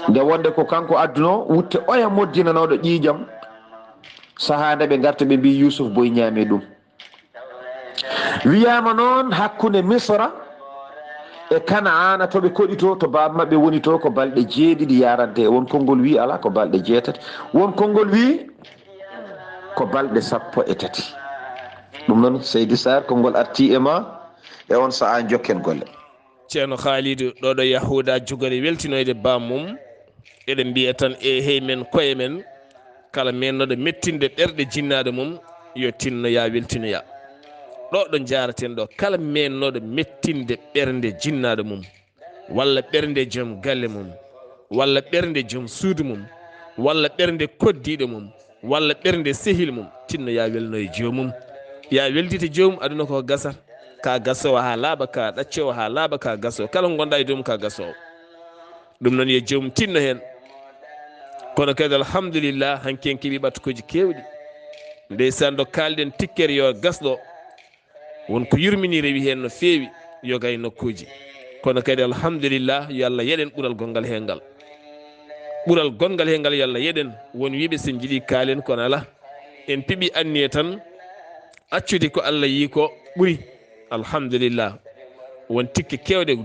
nde wonde ko kanko adduno wutte oya moddinanoɗo ƴiƴam saaha nde ɓe garta ɓe mbi Yusuf boy ñaami ɗum wiyama noon hakkude Misra e Kana'ana toɓe koɗito to baba mabɓe woni to ko balɗe 7 yarante won konngol wi ala ko balɗe 8 won konngol wi ko balɗe 13 ɗum noon Seydi Saar konngol arti e ma e on saha jokken golle. ceerno Khalidou ɗoɗo Yahuda jogori weltinoyde bammum eɗen mbiya tan e hey men koye men kala mennoɗo mettinde ɓerɗe jinnaɗo mum yo tinno ya weltinoya ɗo jaraten ɗo kala mennoɗo mettinde ɓernde jinnaɗo mum walla ɓernde joom galle mum walla ɓernde joom suudu mum walla ɓernde koddiɗo mum walla ɓernde sehil mum tinno ya welno e joomum ya weldita joomum aduna ko gasat ka gasowo ha laaɓa ka ɗaccowo ha laaɓa ka gasowo kala gonɗa e joomum ka gasowo ɗum noon yo joomum tinno hen kono kadi alhamdulillah hanki en keeɓi ɓattukoji kewɗi ndeysan ɗo kalɗen tikkere yo gasɗo wonko yurmini rewi hen no feewi yoga e nokkuji kono kadi alhamdulillah yo Allah yeɗen ɓuural gongal hen ngal ɓuural gongal hen ngal yo Allah yeɗen won wiɓe sen jiiɗi kaalen kono ala en piiɓi anniye tan accude ko Allah yi ko ɓuuri alhamdulillah won tikke kewɗe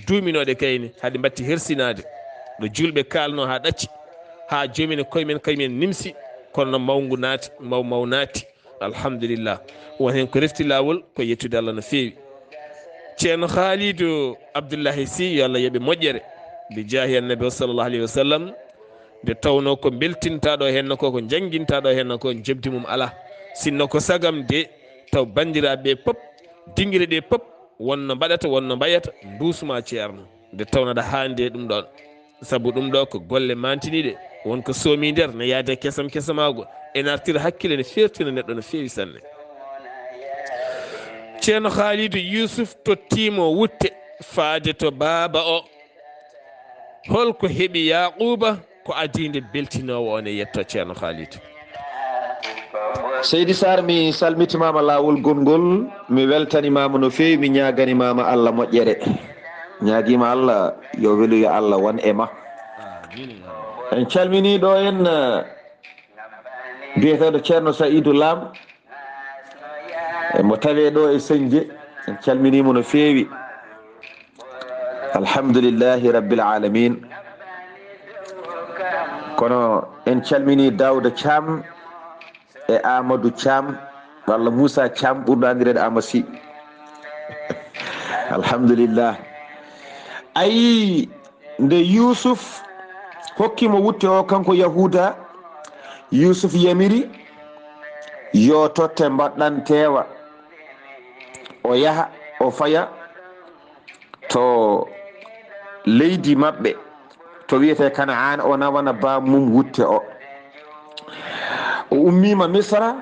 duuminoɗe kayni haade batti hersinade ɗo julɓe kalno ha ɗacci ha jomine koyemen kaymen nimsi kono no mawgu naati maw naati alhamdulillah won hen ko refti lawol ko yettude Allah no feewi ceerno Khalidou Abdullahi Sy yo Allah yeeɓe moƴƴere bi jaahi annabi sallallahu alayhi wa sallam nde tawno ko beltintaɗo henno ko jangguintaɗo henno ko jebdi mum ala sinno ko sagam de taw bandiraɓe pop dinguire ɗe pop wonno mbaɗata wonno mbayata dusma ceerno nde tawno ɗa hande ɗum ɗon saabu ɗum ɗo ko golle mantiniɗe wonko soomi nder ne yaade kesamago ene artira hakkille ne fertina neɗɗo no feewi sanne ceerno Khalidou Yusuf tottimo wutte faade to baaba o holko heeɓi Yaquba ko adinde beltinowo on e yetto ceerno Khalidou. Seydi Saar mi salmitimama lawol gongol mi weltanimama no feewi mi ñaganimama Allah moƴƴere ñaguima Allah yo weluyo Allah won e ma en calmini ɗo en biyeteɗo ceerno Saïdou Lam mo tawe ɗo e Senje en calminimo no feewi alhamdulillahi rabbil alamin kono en calmini Dawda Thiam e Amadou Thiam walla Moussa Thiam ɓurɗo andirede Amasi alhamdulillah ayi nde Yusuf hokkimo wutte o kanko Yahuda Yusuf yamiri yo totte mbaɗɗantewa o yaha o faya to leydi maɓɓe to wiyete Kana'ana o nawana bamum wutte o ummima Misra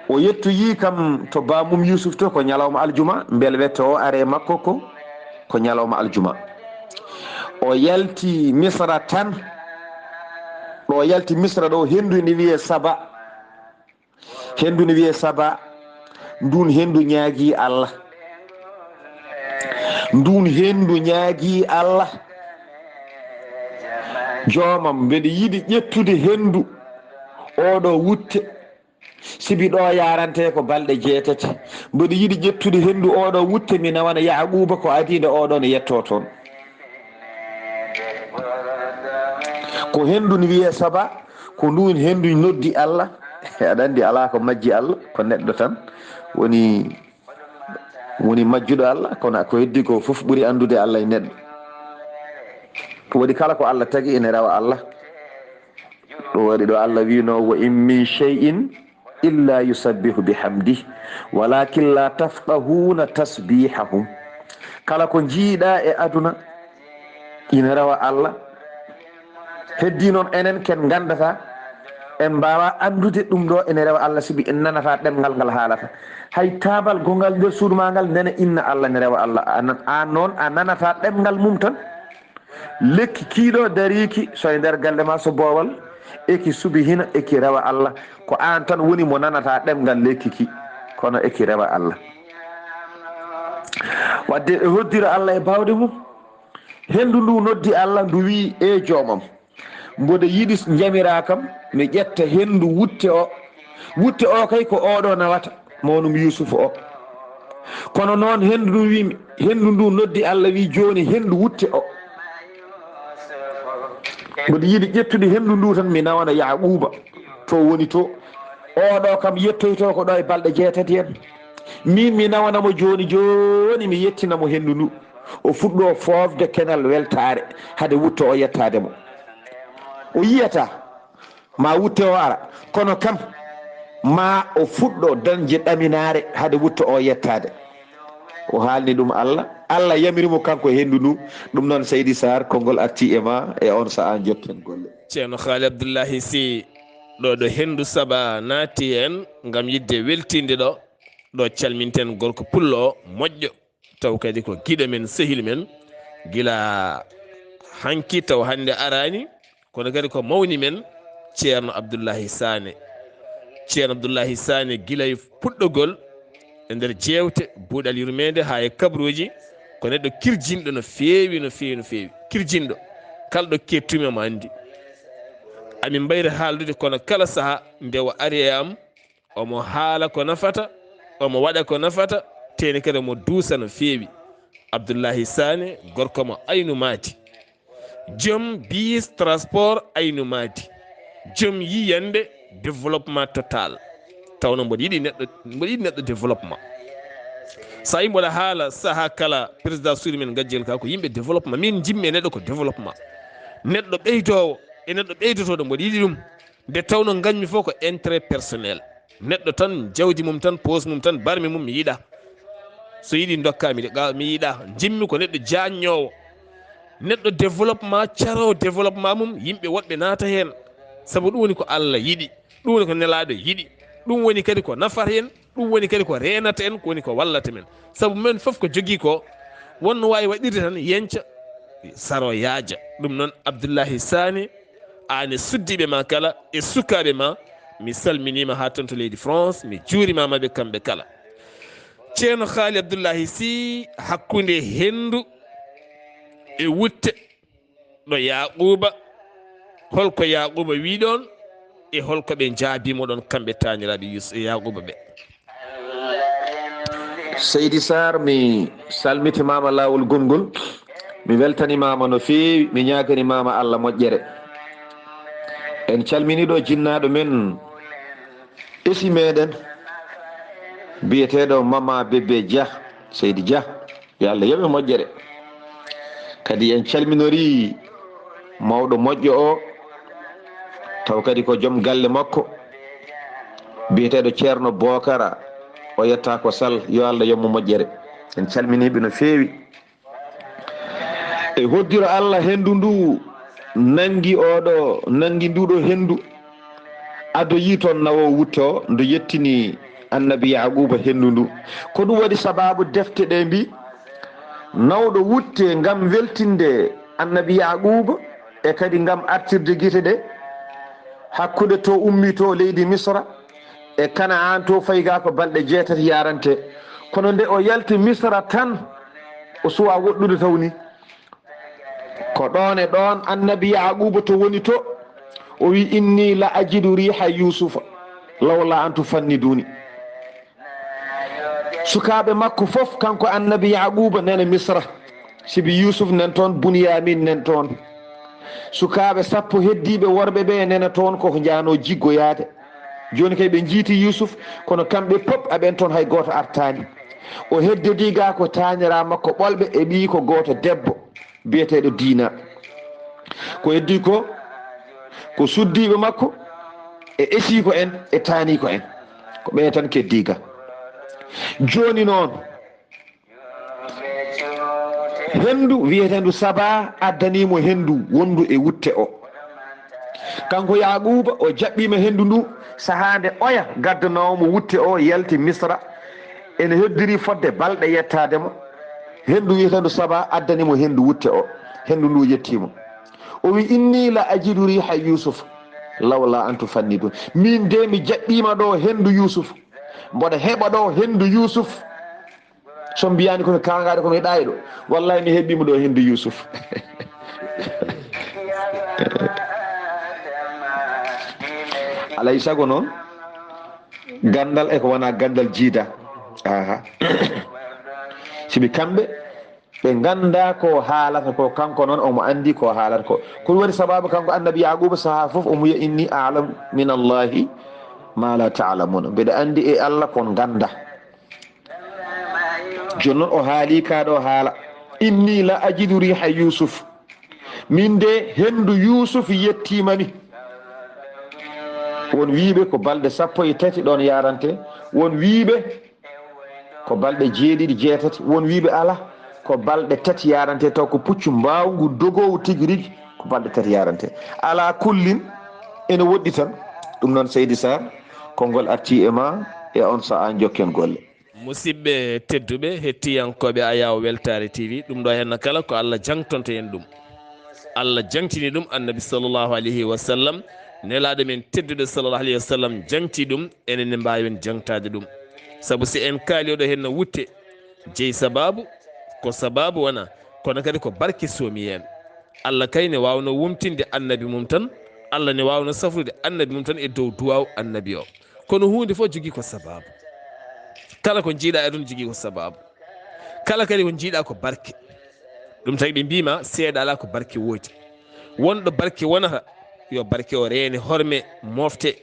o yettoyi kam to bamum Yusuf to ko ñalawma aljuma bel wette o are makko ko ñalawma aljuma o yalti Misra tan ɗo yalti Misra ɗo hendu ne wiye Saba ndun hendu ñaagui Allah ndun hendu ñaagui Allah joomam mbeɗa yiɗi ƴettude hendu oɗo wutte sibi ɗo yarante ko balɗe 6 mbeɗa yiɗi ƴettude hendu oɗo wutte mi nawana Yaquba ko adide oɗo ne yetto toon ko hendu ne wiye saba ko ndun hendu noddi Allah aɗa andi ala ko majji Allah ko neɗɗo tan woni majjuɗo Allah kono ko heddi ko foof ɓuuri andude Allah e neɗɗo waɗi kala ko Allah tagi ene rewa Allah ɗo waɗi ɗo Allah wino wa in min shay'in illa yusabbihu bihamdih walakin la tafqahuna tasbihahum kala ko jiiɗa e aduna ina rewa Allah heddi noon enen ken gandata en mbawa andude ɗum ɗo ene rewa Allah sibi en nanata ɗemgal ngal haalata hay tabal gongal nder suudu ma ngal nene inna Allah ne rewa Allah an noon a nanata ɗemgal mum tan lekki kiiɗo dariki so e nder galle ma so boowal eki subi hina eki rewa Allah ko an tan woni mo nanata ɗemgal lekki ki kono eki rewa Allah wadde e hoddira Allah e bawde mum hendu ndu noddi Allah ndu wi e joomam mboɗo yiɗi jamira kam mi ƴetta hendu wutte o kay ko oɗo nawata mawnum Yusufu o kono noon hendu ndu wimi hendu ndu noddi Allah wi joni hendu wutte o mboɗo yiɗi ƴettude hendu ndu tan mi nawana Yaquba to woni to oɗo kam yettoyto ko ɗo e balɗe 6 en min mi nawanamo joni mi yettinamo hendu ndu o fuɗɗo fofde kenal weltare hade wutto o yettademo o yiyata ma wutte o ara kono kam ma o fuɗɗo dañde ɗaminare hade wutto o yettade o haalni ɗum Allah yamirimo kanko hendu ndu ɗum noon Seydi Saar konngol arti e ma e on saaha jotten golle ceerno Haali Abdullahi Sy ɗo hendu saba naati en ngam yidde weltinde ɗo calminten gorko pullo moƴƴo taw kadi ko giɗo men sehil men gila hanki taw hande arani kono kadi ko mawni men ceerno Abdullahi Sané gila e puɗɗogol e nder jewte buuɗal yurmeende ha e kabruji ko neɗɗo kirjinɗo no feewi kirjinɗo kala ɗo kettumi omo andi amin mbayri haaldude kono kala saaha nde o ari e am omo haala ko nafata omo waɗa ko nafata teni kadi omo duusa no feewi Abdullahi Sané gorko mo aynu maati joom bis transport aynu maati joom yiyande développement total tawno mboɗo yiɗi neɗɗo développement sa yi mboɗa haala saaha kala président suudu men gajjel ka ko yimɓe développement min jimmi e neɗɗo ko développement neɗɗo ɓeydowo e neɗɗo ɓeydotoɗo mboɗo yiɗi ɗum nde tawno gañmi fof ko intérêt personnel neɗɗo tan jawdi mum tan pose mum tan barmi mum mi yiɗa so yiɗi dokkami mi yiɗa jimmi ko neɗɗo janñowo neɗɗo développement carowo développement mum yimɓe woɗɓe naata hen saabu ɗum woni ko Allah yiɗi ɗum woni ko nelaɗo yiɗi ɗum woni kadi ko nafata en ɗum woni kadi ko renata en ko woni ko wallata men saabu men foof ko jogui ko wonno wawi waɗirde tan yenca saro yaaja ɗum noon Abdullahi Sané an e suddiɓe ma kala e sukaɓe ma mi salminima ha toon to leydi France mi juurimamaɓe kamɓe kala ceerno Haali Abdullahi Sy hakkude hendu e wutte ɗo Yaquba holko Yaquba wiɗon e holko ɓe jaabimo ɗon kamɓe taniraɓe Yaquba ɓe Seydi Saar mi salmitimama lawol gongol mi weltanimama no feewi mi ñaganimama Allah moƴƴere en calminiɗo jinnaɗo men esi meɗen biyeteɗo Mama Bébé Dia Seydi Dia yo Allah yoɓe moƴƴere kadi en calminori mawɗo moƴƴo o taw kadi ko joom galle makko biyeteɗo ceerno Bokara o yetta ko Sall yo Allah yommo moƴƴere en calminiɓe no feewi e hoddiro Allah hendu ndu nangi nduɗo hendu adoyi toon nawo wutte o ndo yettini annabi Yaquba hendu ndu ko ɗum waɗi sababu defte ɗe mbi nawɗo wutte ngam weltinde annabi Yaquba e kadi ngam artirde guite ɗe hakkude to ummi to leydi Misra e Kanaan to fayga ko balɗe 6 yarante kono nde o yalti Misra tan o suwa woɗɗude tawni ko ɗon e ɗon annabi yaquba to woni to o wi inni la ajidu riha yusufa lawla an tufanniduni sukaɓe makko fof kanko annabi yaquba nene misra sibi yusuf nen toon bunyamin nen toon sukaɓe sappo heddiɓe worɓe ɓe nena toon koko jano jiggoyade joni kay ɓe jiiti yusuf kono kamɓe pop aɓen toon hay goto artani o heddodiga ko tañira makko ɓolɓe e ɓi ko goto debbo biyeteɗo dina ko heddi ko suddiɓe makko e esiko en e taniko en ko ɓe tan keddiga joni noon hendu wiyetendu saba addanimo hendu wondu e wutte o kanko yaquba o jaɓɓima hendu ndu sahande oya gaddanomo wutte o yalti misra ene heddiri fodde balɗe yettademo hendu wiyetendu saba addanimo hendu wutte o hendu ndu yettimo o wi inni la ajidu riha yusuf lawla an tufannidun min de mi jaɓɓima ɗo hendu yusuf mboɗa heɓa ɗo hendu yusuf so mbiyani komi kangaɗo komi ɗayi ɗo wallahi mi heɓɓima ɗo hendu yusuf alay saago noon gandal eko wona gandal jiida aha sibi kamɓe ɓe ganda ko haalata ko kanko noon omo andi ko haalata ko kono waɗi sababu kanko annabi yaquba saaha foof omo wiya inni alam min allahi ma la taalamuna mbeɗa andi e allah kon ganda joni noon o haali kaɗo haala inni la ajidu riha yusuf min de hendu yusuf yettimami won wiiɓe ko balɗe sappo e tati ɗon yarante won wiiɓe ko balɗe jeeɗiɗi jeetati won wiiɓe ala ko balɗe tati yarante taw ko puccu mbawgu dogowu tigui rigui ko balɗe tati yarante ala kullin ene woɗɗi tan ɗum noon seydi Saar konngol arti e ma e on saaha jokken golle musidɓe tedduɓe hettiyankoɓe Ayaw Weltare TV ɗum ɗo henna kala ko Allah jangtonto en ɗum Allah jangtini ɗum annabi sallllahu alayhi wa sallam nelaɗo men tedduɗo sallllahu alayhi wa sallam jangti ɗum enen ne mbawen jangtade ɗum saabu si en kaali oɗo henno wutte jeeyi sababu ko sababu wona kono kadi ko barke soomi hen Allah kay ne wawno wumtinde annabi mum tan Allah ne wawno safrude annabi mum tan e dow duwaw annabi o kono hunde fof jogui ko sababu kala ko jiiɗa e ɗum jogui ko sababu kala kadi ko jiiɗa ko barke ɗum tagi ɓe mbima seeɗa ala ko barke woodi wonɗo barke wonata yo barke o reene horme mofte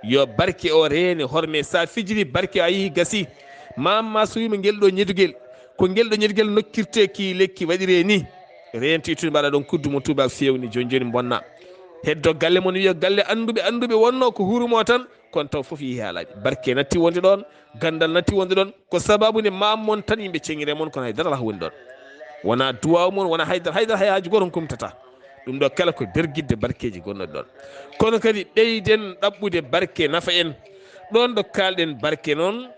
yo barke o reene horme sa fijiri barke a yeehi gasi mamma so wima guel ɗo ñeduguel ko guel ɗo ñeduguel nokkirte ki lekki waɗire ni renti tude mbaɗa ɗon kuddu mo tubak fewni joni joni bonna heddo galle mon wiya galle anduɓe wonno ko hurumo tan kono taw foof yeehi haalaɓe barke natti wonde ɗon gandal natti wonde ɗon ko sababu nde mammon tan yimɓe cengire mon kono haydara ala woni ɗon wona duwaw mon wona haydara hay haji goto kumtata ɗum ɗo kala ko bergidde barkeji gonnoɗe ɗon kono kadi ɓeyden ɗaɓɓude barke nafa en ɗon ɗo kalɗen barke noon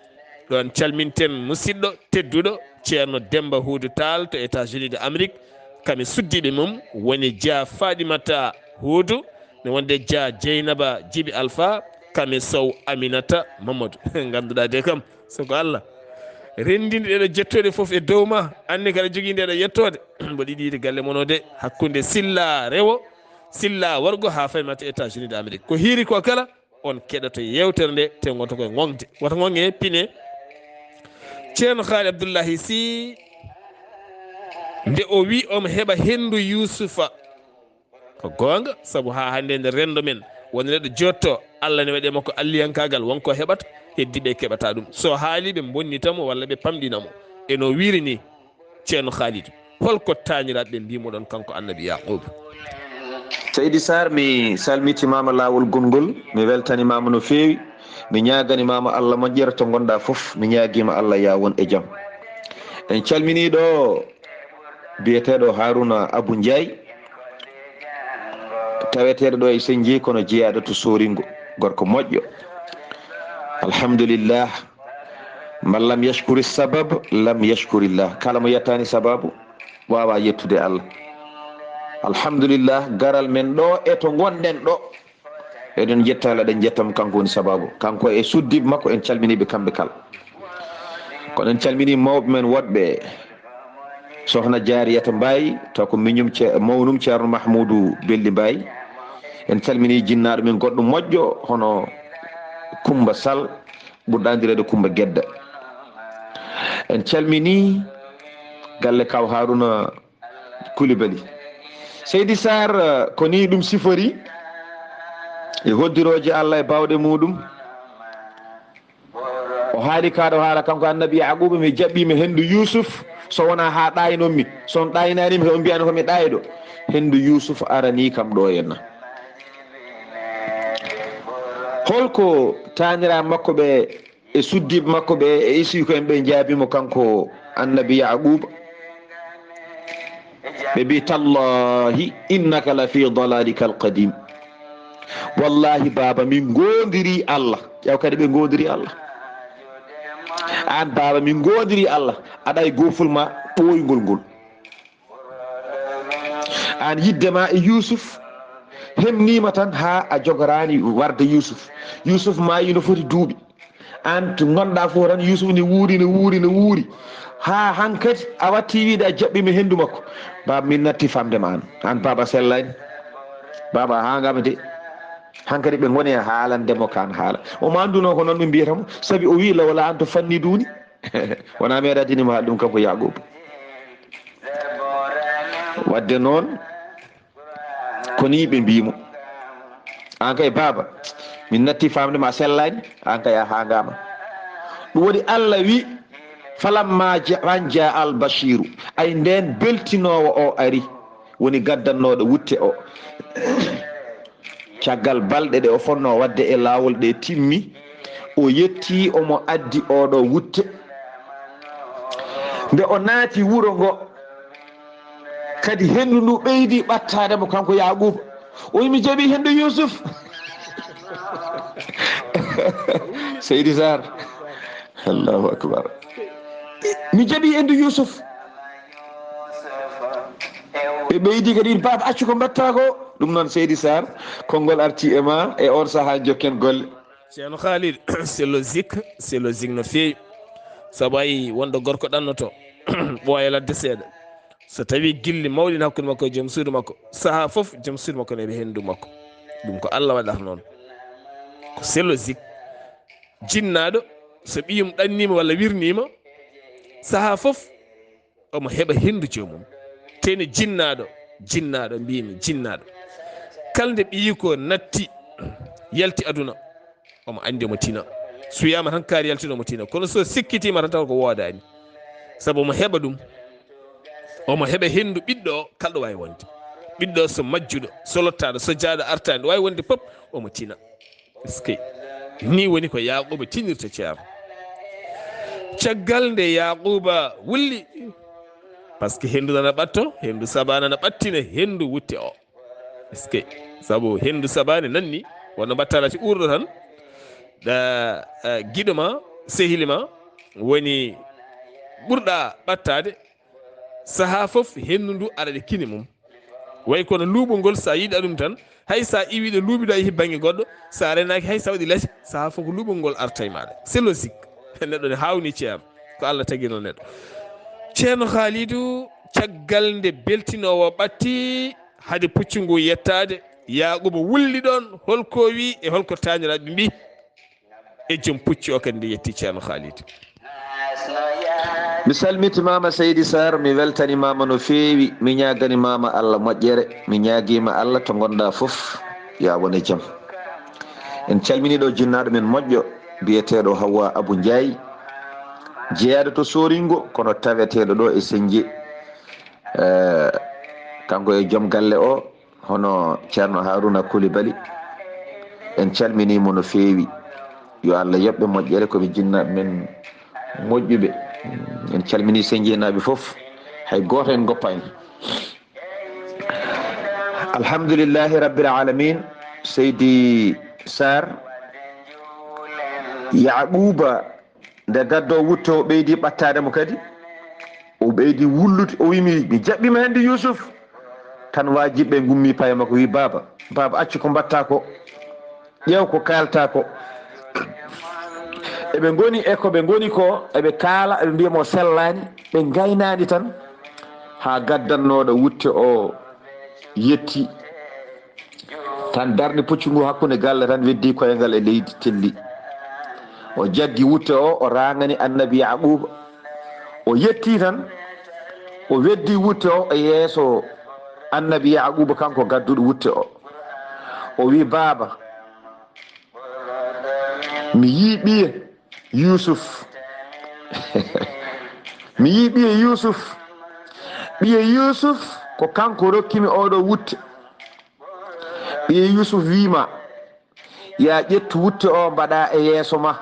ɗon calminten musidɗo tedduɗo ceerno Demba Huudu Taal to États-Unis de Amérique kami suddiɓe mum woni Dia Fadimata Huudu ne wonde Dia Dieynaba Djibi Alpha kami Sow Aminata Mamadou ganduɗa de kam soko Allah rendinde ɗeɗo jettoɗe foof e dow ma anne kada jogui ndeɗo yettode mboɗo yiɗide galle mono de hakkude Silla rewo Silla wargo ha faymata États-Unis de Amérique ko hiiri ko kala on keɗoto yewtere nde te gonta koye gongde wata gonge pine ceerno haali Abdullahi Sy nde o wi omo heɓa hendu Yusufa ko gonga saabu ha hande nde rendo men woni neɗɗo jotto Allah ne waɗi makko alliyankagal wonko heɓata heddiɓe keɓata ɗum so haali ɓe bonnitamo walla ɓe pamɗinamo eno wiiri ni ceerno Khalidou holko tañiraɓe ɓe mbimoɗon kanko annabi Yaquba seydi Saar mi salmitimama lawol gongol mi weltanimama no fewi mi ñaganimama Allah moƴƴere to gonɗa foof mi ñaguima Allah ya won e jaam en calminiɗo biyeteɗo Haruna Abou Ndiaye taweteɗo ɗo e Senji kono jeeyaɗo to Soringo gorko moƴƴo alhamdulillah man lam yashkuri sabab lam yashkurillah kala mo yettani sababu wawa yettude Allah alhamdulillah garal men ɗo e to gonɗen ɗo eɗen jettala ɗen jettam kanko woni sababu kanko e suddiɓe makko en calminiɓe kamɓe kala kono en calmini mawɓe men woɗɓe sohna Jariyata Mbaye taw ko miñum mawnum ceerno Mahmoudou Belli Mbaye en calmini jinnaɗo men goɗɗo moƴƴo hono Kumba Sall ɓurɗadirede Kumba Gedda en calmini galle kaw Haruna Coulibaly. Seydi Saar ko ni ɗum sifori e hoddiroje Allah e bawɗe muɗum o haali kaɗo haala kanko annabi Yaquba mi jaɓɓimi hendu Yusuf so wona ha ɗaynonmi son ɗaynanimi to mbiyani komi ɗayɗo hendu Yusuf arani kam ɗo henna holko tanira makko ɓe e suddiɓe makko ɓe e isiko en ɓe jaabimo kanko annabi Yaquba ɓe mbi tallahi innaka la fi dalalika alqadim wallahi baba min gondiri Allah ƴew kadi ɓe gondiri Allah an baba min gondiri Allah aɗa e gofulma ɓoygol ngol an yiddema e Yusuf hemnima tan ha a jogorani warde Yusuf mayi no foti duuɓi an to gonɗa fof tan Yusuf ne wuuri ha hankkadi a watti wiide a jaɓɓimi hendu makko baba min natti famdema an baba sellani baba hangama de hankkadi ɓe goni e haalandemo kan haala omo anduno ko noon ɓe mbiyatamo saabi o wi lawla an to fanni duni wona meeɗatinima haal ɗum kanko Yaquba wadde noon koni ɓe mbimo an kay baba min natti famdema sellani an kay a hangama ɗum waɗi Allah wi falamma ja al bashiru ay nden beltinowo o ari woni gaddannoɗo wutte o caggal balɗe ɗe o fonno wadde e lawol ɗe timmi o yetti omo addi oɗo wutte nde o naati wuro ngo kadi hendu ndu ɓeydi ɓattademo kanko Yaquba o wi mi jaɓi hendu Yusuf Seydi Saar Allahu akbar mi jaɓi hendu Yusuf ɓe ɓeydi kadi baba accu ko mbatta ko ɗum noon Seydi Saar konngol arti e ma e on saaha jokken golle ceerno Khalil c'est logique no feewi sabu ayi wonɗo gorko ɗannoto ɓooya ladde seeɗa so tawi gilli mawɗin hakkude makko e joom suudu makko saaha foof joom suudu makko neɓe hendu makko ɗum ko Allah waɗata noon ko c'est logique jinnaɗo so ɓiyum ɗannima walla wirnima saaha foof omo heɓa hendu joomum teni jinnaɗo mbimi jinnaɗo kalde ɓiyi ko natti yalti aduna omo andi omo tina suyama tan kaari yaltiɗo omo tina kono so sikkitima tan taw ko woodani saabu omo heɓa ɗum omo heɓa hendu ɓiɗɗo o kalɗo wawi wonde ɓiɗɗo o so majjuɗo so lottaɗo so jaaɗo artani wawi wonde pop omo tina eskey ni woni ko Yaquba tinirta ceerno caggal nde Yaquba wulli par ce que hendu nana ɓatto hendu sabane ana ɓattina hendu wutte o eskey saabu hendu sabane nanni wonno mbattalati ɓurɗo tan guiɗo ma sehili ma woni ɓurɗa ɓattade saaha foof hendu ndu aɗaɗe kini mum way kono luuɓol sa yiiɗa ɗum tan hay sa iwiɗo luuɓiɗo a yeehi banggue goɗɗo sa renaki hay sa waɗi lati saaha foof ko luuɓol ngol arta e maɗa c'est logique neɗɗo ne hawni ceerno ko Allah tagino neɗɗo ceerno Khalidou caggal nde beltinowo ɓatti hade puccu ngu yettade Yaquba wulli ɗon holko wi e holko taniraɓe mbi e joom pucci o kadi nde yetti ceerno Khalidou mi salmitimama Seydi Saar mi weltanimama no feewi mi ñaganimama Allah moƴƴere mi ñaguima Allah to gonɗa foof ya wone jaam en calminiɗo jinnaɗo men moƴƴo biyeteɗo Hawa Abou Ndiaye jeeyaɗo to soringo kono taweteɗo ɗo e Senje kanko e joom galle o hono ceerno Haruna Coulibaly en calminimo no feewi yo Allah yoɓɓe moƴƴere koɓe jinnaɓe men moƴƴuɓe en calmini Senjenaɓe foof hay goto en goppa en alhamdulillahi rabbil alamin Seydi Saar Yaquba nde gaddo wutte o ɓeydi ɓattademo kadi o ɓeydi wullude o wimi mi jaɓɓima hende Yusuf tan wajiɓe gummi paye makko wi baba accu ko mbatta ko ƴeew ko kalta ko eɓe goni ko eɓe kaala eɓe mbiyamo sellani ɓe gaynani tan ha gaddannoɗo wutte o yetti tan darde puccu ngu hakkude galle tan weddi koyngal e leydi telli o jaggi wutte o rangani annabi yaquba o yetti tan o weddi wutte o e yeeso annabi yaquba kanko gadduɗo wutte o wi baaba mi yii ɓiye yusuf mi yii ɓiye yusuf ɓiye yusuf ko kanko rokkimi oɗo wutte ɓiye yusuf wima ya ƴettu wutte o mbaɗa e yeeso ma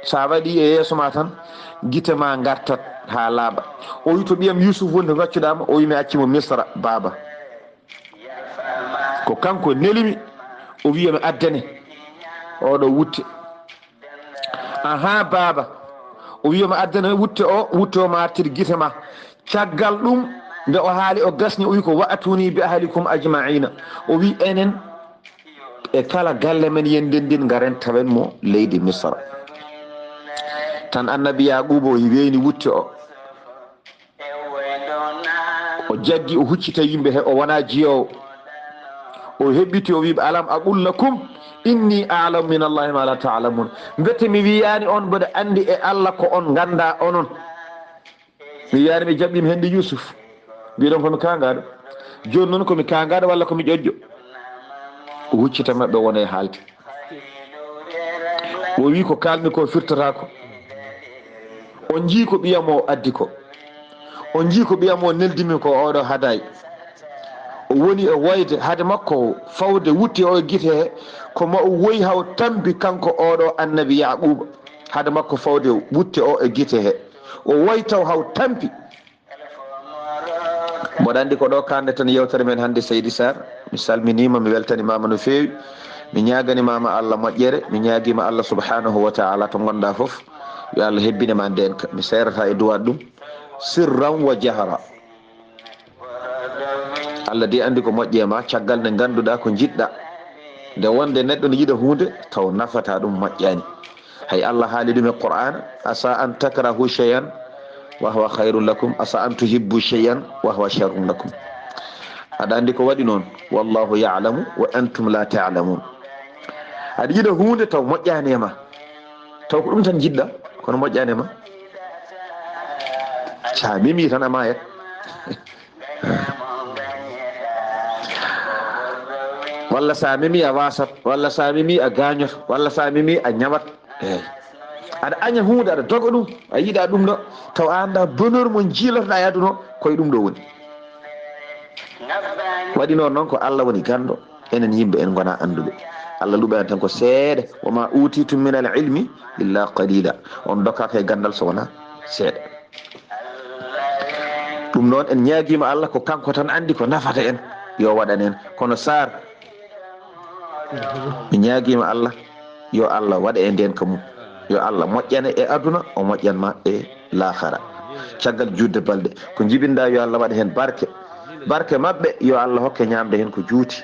sa waɗi e yeeso ma tan guite ma gartat ha laaɓa o wi to ɓiyam yusuf woni to gaccuɗama o wi mi accimo misra baaba ko kanko nelimi o wiyami addane oɗo wutte aha baaba o wiyama addane wutte o ma artir guite ma caggal ɗum nde o haali o gasni o wi ko wa'atuni bi ahlikum ajmaina o wi enen e kala galle men yen ndendin garen tawen mo leydi misra tan annabi yaquba o weyni wutte o jaggi o huccita yimɓe he o wona jiyowo o heɓɓiti o wiɓe alam aqul lakum inni a'lamu min allahi ma la ta'lamun mbete mi wiyani on mboɗo andi e allah ko on ganda onon mi wiyani mi jaɓɓimi hende yusuf mbiɗon komi kangaɗo joni noon komi kangaɗo walla komi ƴoƴƴo o huccita mabɓe wona e haalde o wi ko kalmi ko firtatako on jii ko ɓiyam o addi ko on jii ko ɓiyam o neldimi ko oɗo haday o woni e woyde hade makko fawde wutti o e guite he komo o woyi haw tambi kanko oɗo annabi yaquba hade makko fawde wutte o e guite he o woyi taw haw tampi mboɗa andi ko ɗo kande tan yewtere men hande Seydi Saar mi salminima mi weltanimama no fewi mi ñaganimama Allah moƴƴere mi ñaguima Allah subhanahu wa ta'ala to gonɗa foof yo Allah hebbinema ndenka mi serata e duwat ɗum sirran wa jahara Allah de andi ko moƴƴe ma caggal nde ganduɗa ko jiɗɗa nde wonde neɗɗo ne yiɗa hunde taw nafata ɗum moƴƴani hay Allah haali ɗum e qur'an asa an takrahu shay'an wa huwa khayrun lakum asa an tuhibbu shay'an wa huwa sharrun lakum aɗa andi ko waɗi noon wallahu ya'lamu wa antum la ta'lamun aɗa yiɗa hunde taw moƴƴani e ma taw ko ɗum tan jiɗɗa kono moƴƴani e ma sa mimi tan a mayat walla sa mimi a wasat walla sa mimi a gañot walla sa mimi a ñamat eyyi aɗa aña hunde aɗa doga ɗum a yiiɗa ɗum ɗo taw a anda bonheur mo jiilotoɗa e aduna koye ɗum ɗo woni waɗi noon ko Allah woni ganɗo enen yimɓe en gona anduɓe Allah luɓani tan ko seeɗa wama utitum min al ilmi illa qalila on dokkaka e gandal so wona seeɗa ɗum noon en ñaguima Allah ko kanko tan andi ko nafata en yo waɗan en kono Saar mi ñaguima Allah yo Allah waɗa e nden ka mum yo Allah moƴƴane e aduna o moƴƴanma e lahara caggal judde balɗe ko jibinɗa yo Allah waɗa hen barke mabɓe yo Allah hokke ñamde hen ko juuti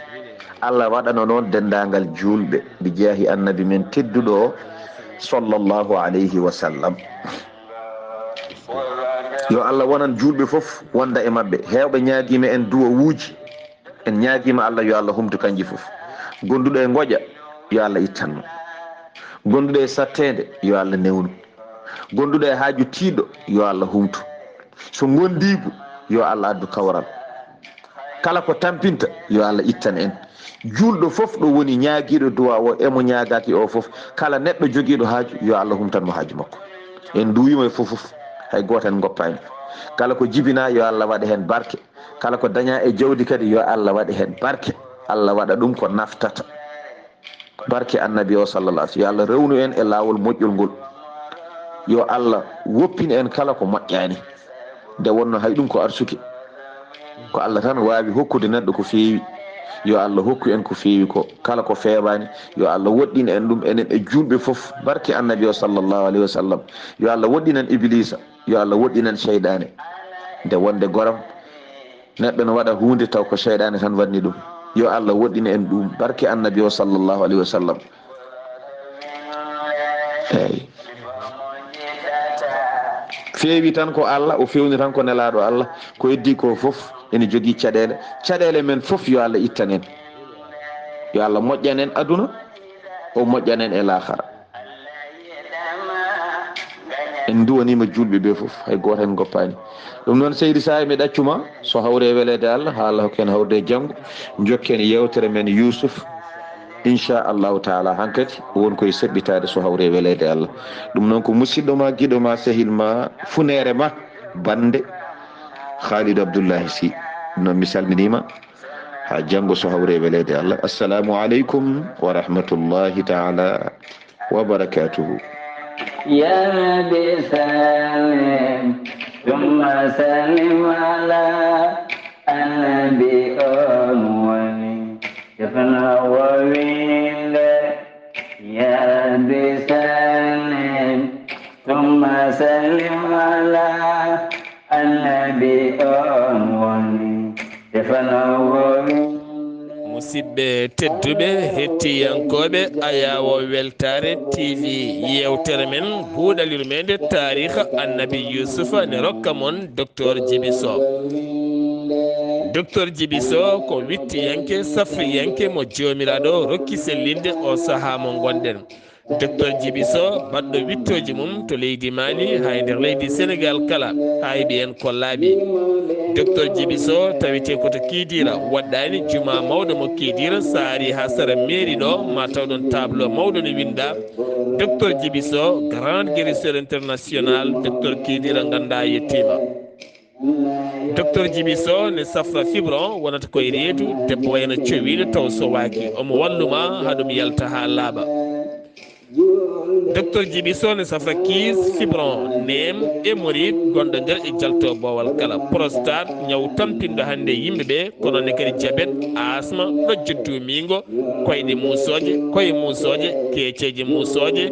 Allah waɗano noon dendagal julɓe bi jaahi annabi men tedduɗo o sallllahu alayhi wa sallam yo Allah wonan julɓe foof wonda e mabɓe hewɓe ñaguima en duwo wuuji en ñaguima Allah yo Allah humtu kanji foof gonduɗo e goƴa yo Allah ittanmo gonduɗo e sattede yo Allah newnu gonduɗo e haaju tiiɗo yo Allah humtu so gondigu yo Allah addu kawral kala ko tampinta yo Allah ittan en julɗo foof ɗo woni ñaaguiɗo duwa o emo ñagaki o foof kala neɗɗo joguiɗo haaju yo Allah humtanmo haaju makko en duwimo e foof hay goto en goppani kala ko jibina yo Allah waɗa hen barke kala ko daña e jawdi kadi yo Allah waɗa hen barke Allah waɗa ɗum ko naftata barke annabi o sallallah yo Allah rewnu en e lawol moƴƴol ngol yo Allah woppin en kala ko moƴƴani nde wonno hay ɗum ko arsuki ko Allah tan wawi hokkude neɗɗo ko feewi yo Allah hokku en ko feewi ko kala ko feewani yo Allah woɗɗin en ɗum enen e julɓe foof barke annabi o sallllahu alayhi wa sallam yo Allah woɗɗinen iblisa yo Allah woɗɗinen cheyɗane nde wonde goram neɗɗo no waɗa hunde taw ko cheyɗane tan wanni ɗum yo Allah woɗɗina en ɗum barke annabi o sallllahu alayhi wa sallam eyyi feewi tan ko Allah o fewni tan ko nelaɗo Allah ko heddi ko fof ene jogui caɗele men fof yo Allah ittanen yo Allah moƴƴanen aduna o moƴƴanen e lahara en duwanima julɓe ɓe fof hay goto hen goppani ɗum noon seydi Saar mi ɗaccuma so hawre welede Allah ha Allah hokken hawde janggo jokken yewtere men Yousuf inchallahu taala hankkadi wonkoye seɓɓitade so hawre welede Allah ɗum noon ko musidɗo ma guiɗo ma sehil ma funere ma bande Khalidou Abdoullahi Sy ɗum noon mi salminima ha janggo so hawre welede Allah assalamu aleykum wa rahmatullahi taala wa barakatuhu يا ربي سلم ثم سلم على النبي أموالي شفنا وويل يا ربي سلم ثم سلم على النبي أموالي شفنا وويل musidɓe tedduɓe hettiyankoɓe ayawo weltare tv yewtere men buuɗal yurmede tariha annabi yousufa ne rokka moon docteur Djiby Sow docteur Djiby Sow ko wittiyanke safriyanke mo jomiraɗo rokki sellinde o saaha mo gonɗen docteur Djiby Sow baɗɗo wittoji mum to leydi Mali hay nder leydi Sénégal kala ha heeɓi en kollaɓi docteur Djiby Sow tawite koto Kidira waɗɗani juma mawɗo mo Kidira saari ha sara mairie ɗo ma tawɗon tableau mawɗo ne winda docteur Djiby Sow grand guérisseur international docteur Kidira ganda yettima docteur Djiby Sow ne safra fibron wonata koye reedu debbo wayno cowiɗo taw sowaki omo walluma haɗum yalta ha laaɓa docteur Djiby Sow ne safra kiis fibron nem hémorroïde gonɗo nder e jalto bowal kala prostate ñaw tampinɗo hande yimɓeɓe kono ne kadi diabète asma ɗojjo tumingo koyɗe musoje koye musoje keeceje musoje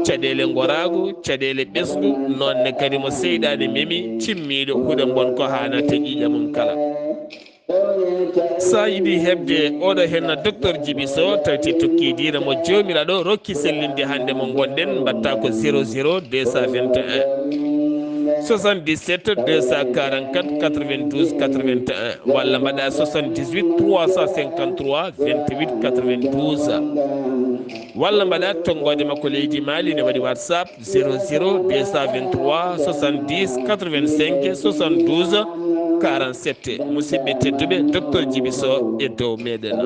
caɗele goragu caɗele ɓesgu nonne kadi mo seyɗade memi cimmiɗo huuɗo bon ko hana teƴiƴa mum kala sa yiɗi heɓde oɗo henna docteur Djiby Sow tawti tokkidira mo jomiraɗo rokki sellinde hande mo gonɗen mbatta ko 00 221 77 244 92 81 walla mbaɗa 78 353 28 92 walla mbaɗa tonggode makko leydi Mali ne waɗi WhatsApp 00 223 70 85 72 47 musidɓe tedduɓe docteur Djiby Sow e dow meɗen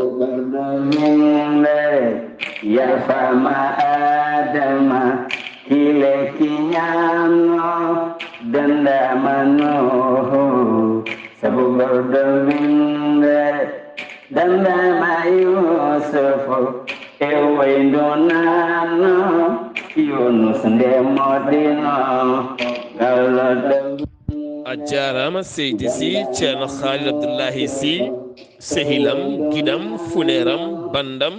yafama adama hile kiñamno dandamano sabu gorɗo winde dandama Yusufu e waydo nano Yunus nde moɗino galloɗo a jarama seydi Sy ceerno Khalidou Abdoullahi Sy sehilam giɗam funeram bandam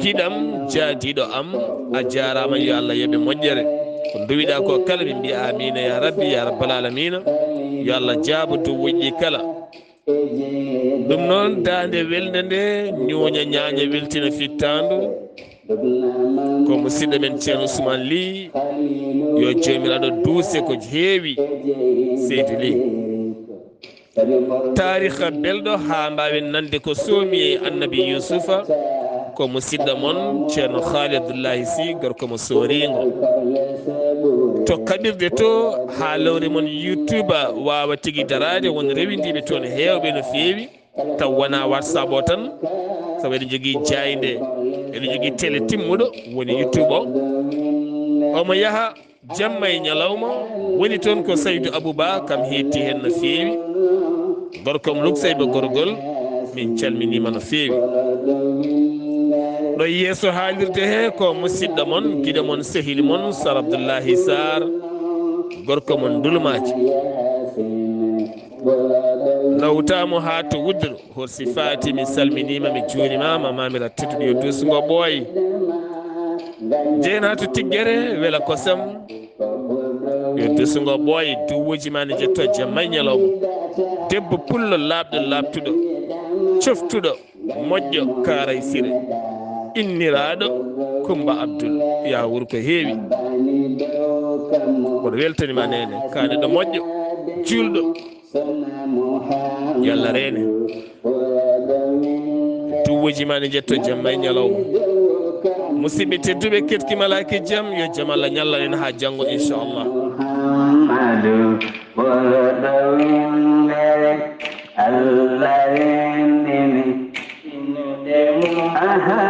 giɗam jaadiɗo am a jarama yo Allah yoɓe moƴƴere ko duwiɗa ko kala ɓe mbiya amina ya rabbi ya rabbal alamina yo Allah jaabu dow woƴƴi kala ɗum noon dande welde nde ñooña ñaaña weltina fittandu ko musidɗo men ceerno Ousmane Ly yo jomiraɗo duuse ko heewi seydi Ly tariha belɗo ha mbawen nande ko soomi e annabi Yousufa ko musidɗo moon ceerno Khalidou Abdoullahi Sy gorko mo soringo to kaɓirde to ha lawre moon YouTube wawa tigui darade won rewindiɓe toon hewɓe no feewi taw wona WhatsApp o tan sabu eɗen jogui jayde eɗen jogui télé timmuɗo woni YouTube o omo yaaha jamma e ñalawma woni toon ko Saydou Abouba kam hetti hen no feewi gorko mo Luksayba gorgol min calminima no feewi ɗo yeeso haalirde he ko musidɗo moon guiɗo moon sehili moon Sar Abdullahi Saar gorko moon dulumaji nawtamo ha to Wudro horsi faati mi salminima mi juurimama mamira tedduɗo yo dusugo ɓooy jeyna to Tiggere wela kosam yo dusugo ɓooy duwuji ma ne jetto jamma e ñalawma debbo pullo laaɓɗo laaɓtuɗo coftuɗo moƴƴo Karay Siré inniraɗo Kumba Abdoul ya wuuro ko heewi koɗo weltanima nene kaane ɗo moƴƴo julɗo yo Allah reene duwuji ma ɗe jetto jamma e ñalawma musidɓe tedduɓe ketkimalaki jaam yo jaam Allah ñalla en ha janggo inchallah Allah rendini aha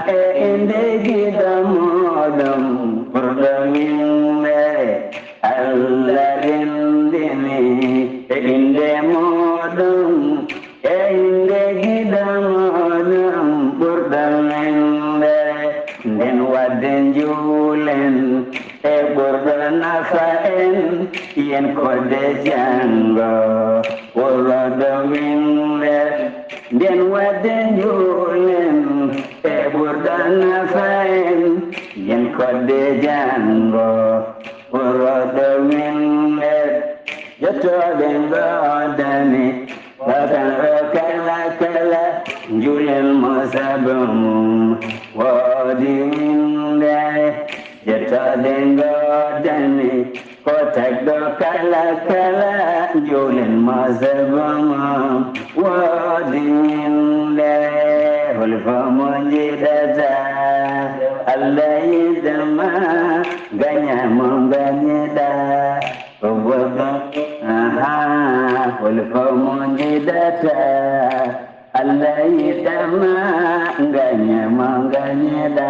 e inde gida moɗon ɓurɗo winde Allah rendini e inde moɗon e inde gida moɗon ɓurɗo winde nden wadde juulen e ɓurɗo nafa en yen kodde jango ɓurɗo winde nden wadde juulen e ɓurɗo nafa en yen kodde jango ɓurɗo winde jettoɓe godani wakanɗo kala kala juulen mo sabu mum woodi winde jettoɓe godani ko tagɗo kala kala juulen mo sabu mum woodi winde holfo mo jiɗata Allah yidama gañamo gañiɗa ko goɗɗo aha holfo mo jiɗata Allah yidama gañamo gañiɗa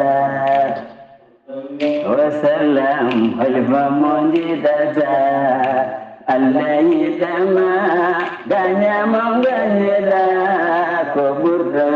wasalam holfo mo jiɗata Allah yidama gañamo gañiɗa ko ɓurɗo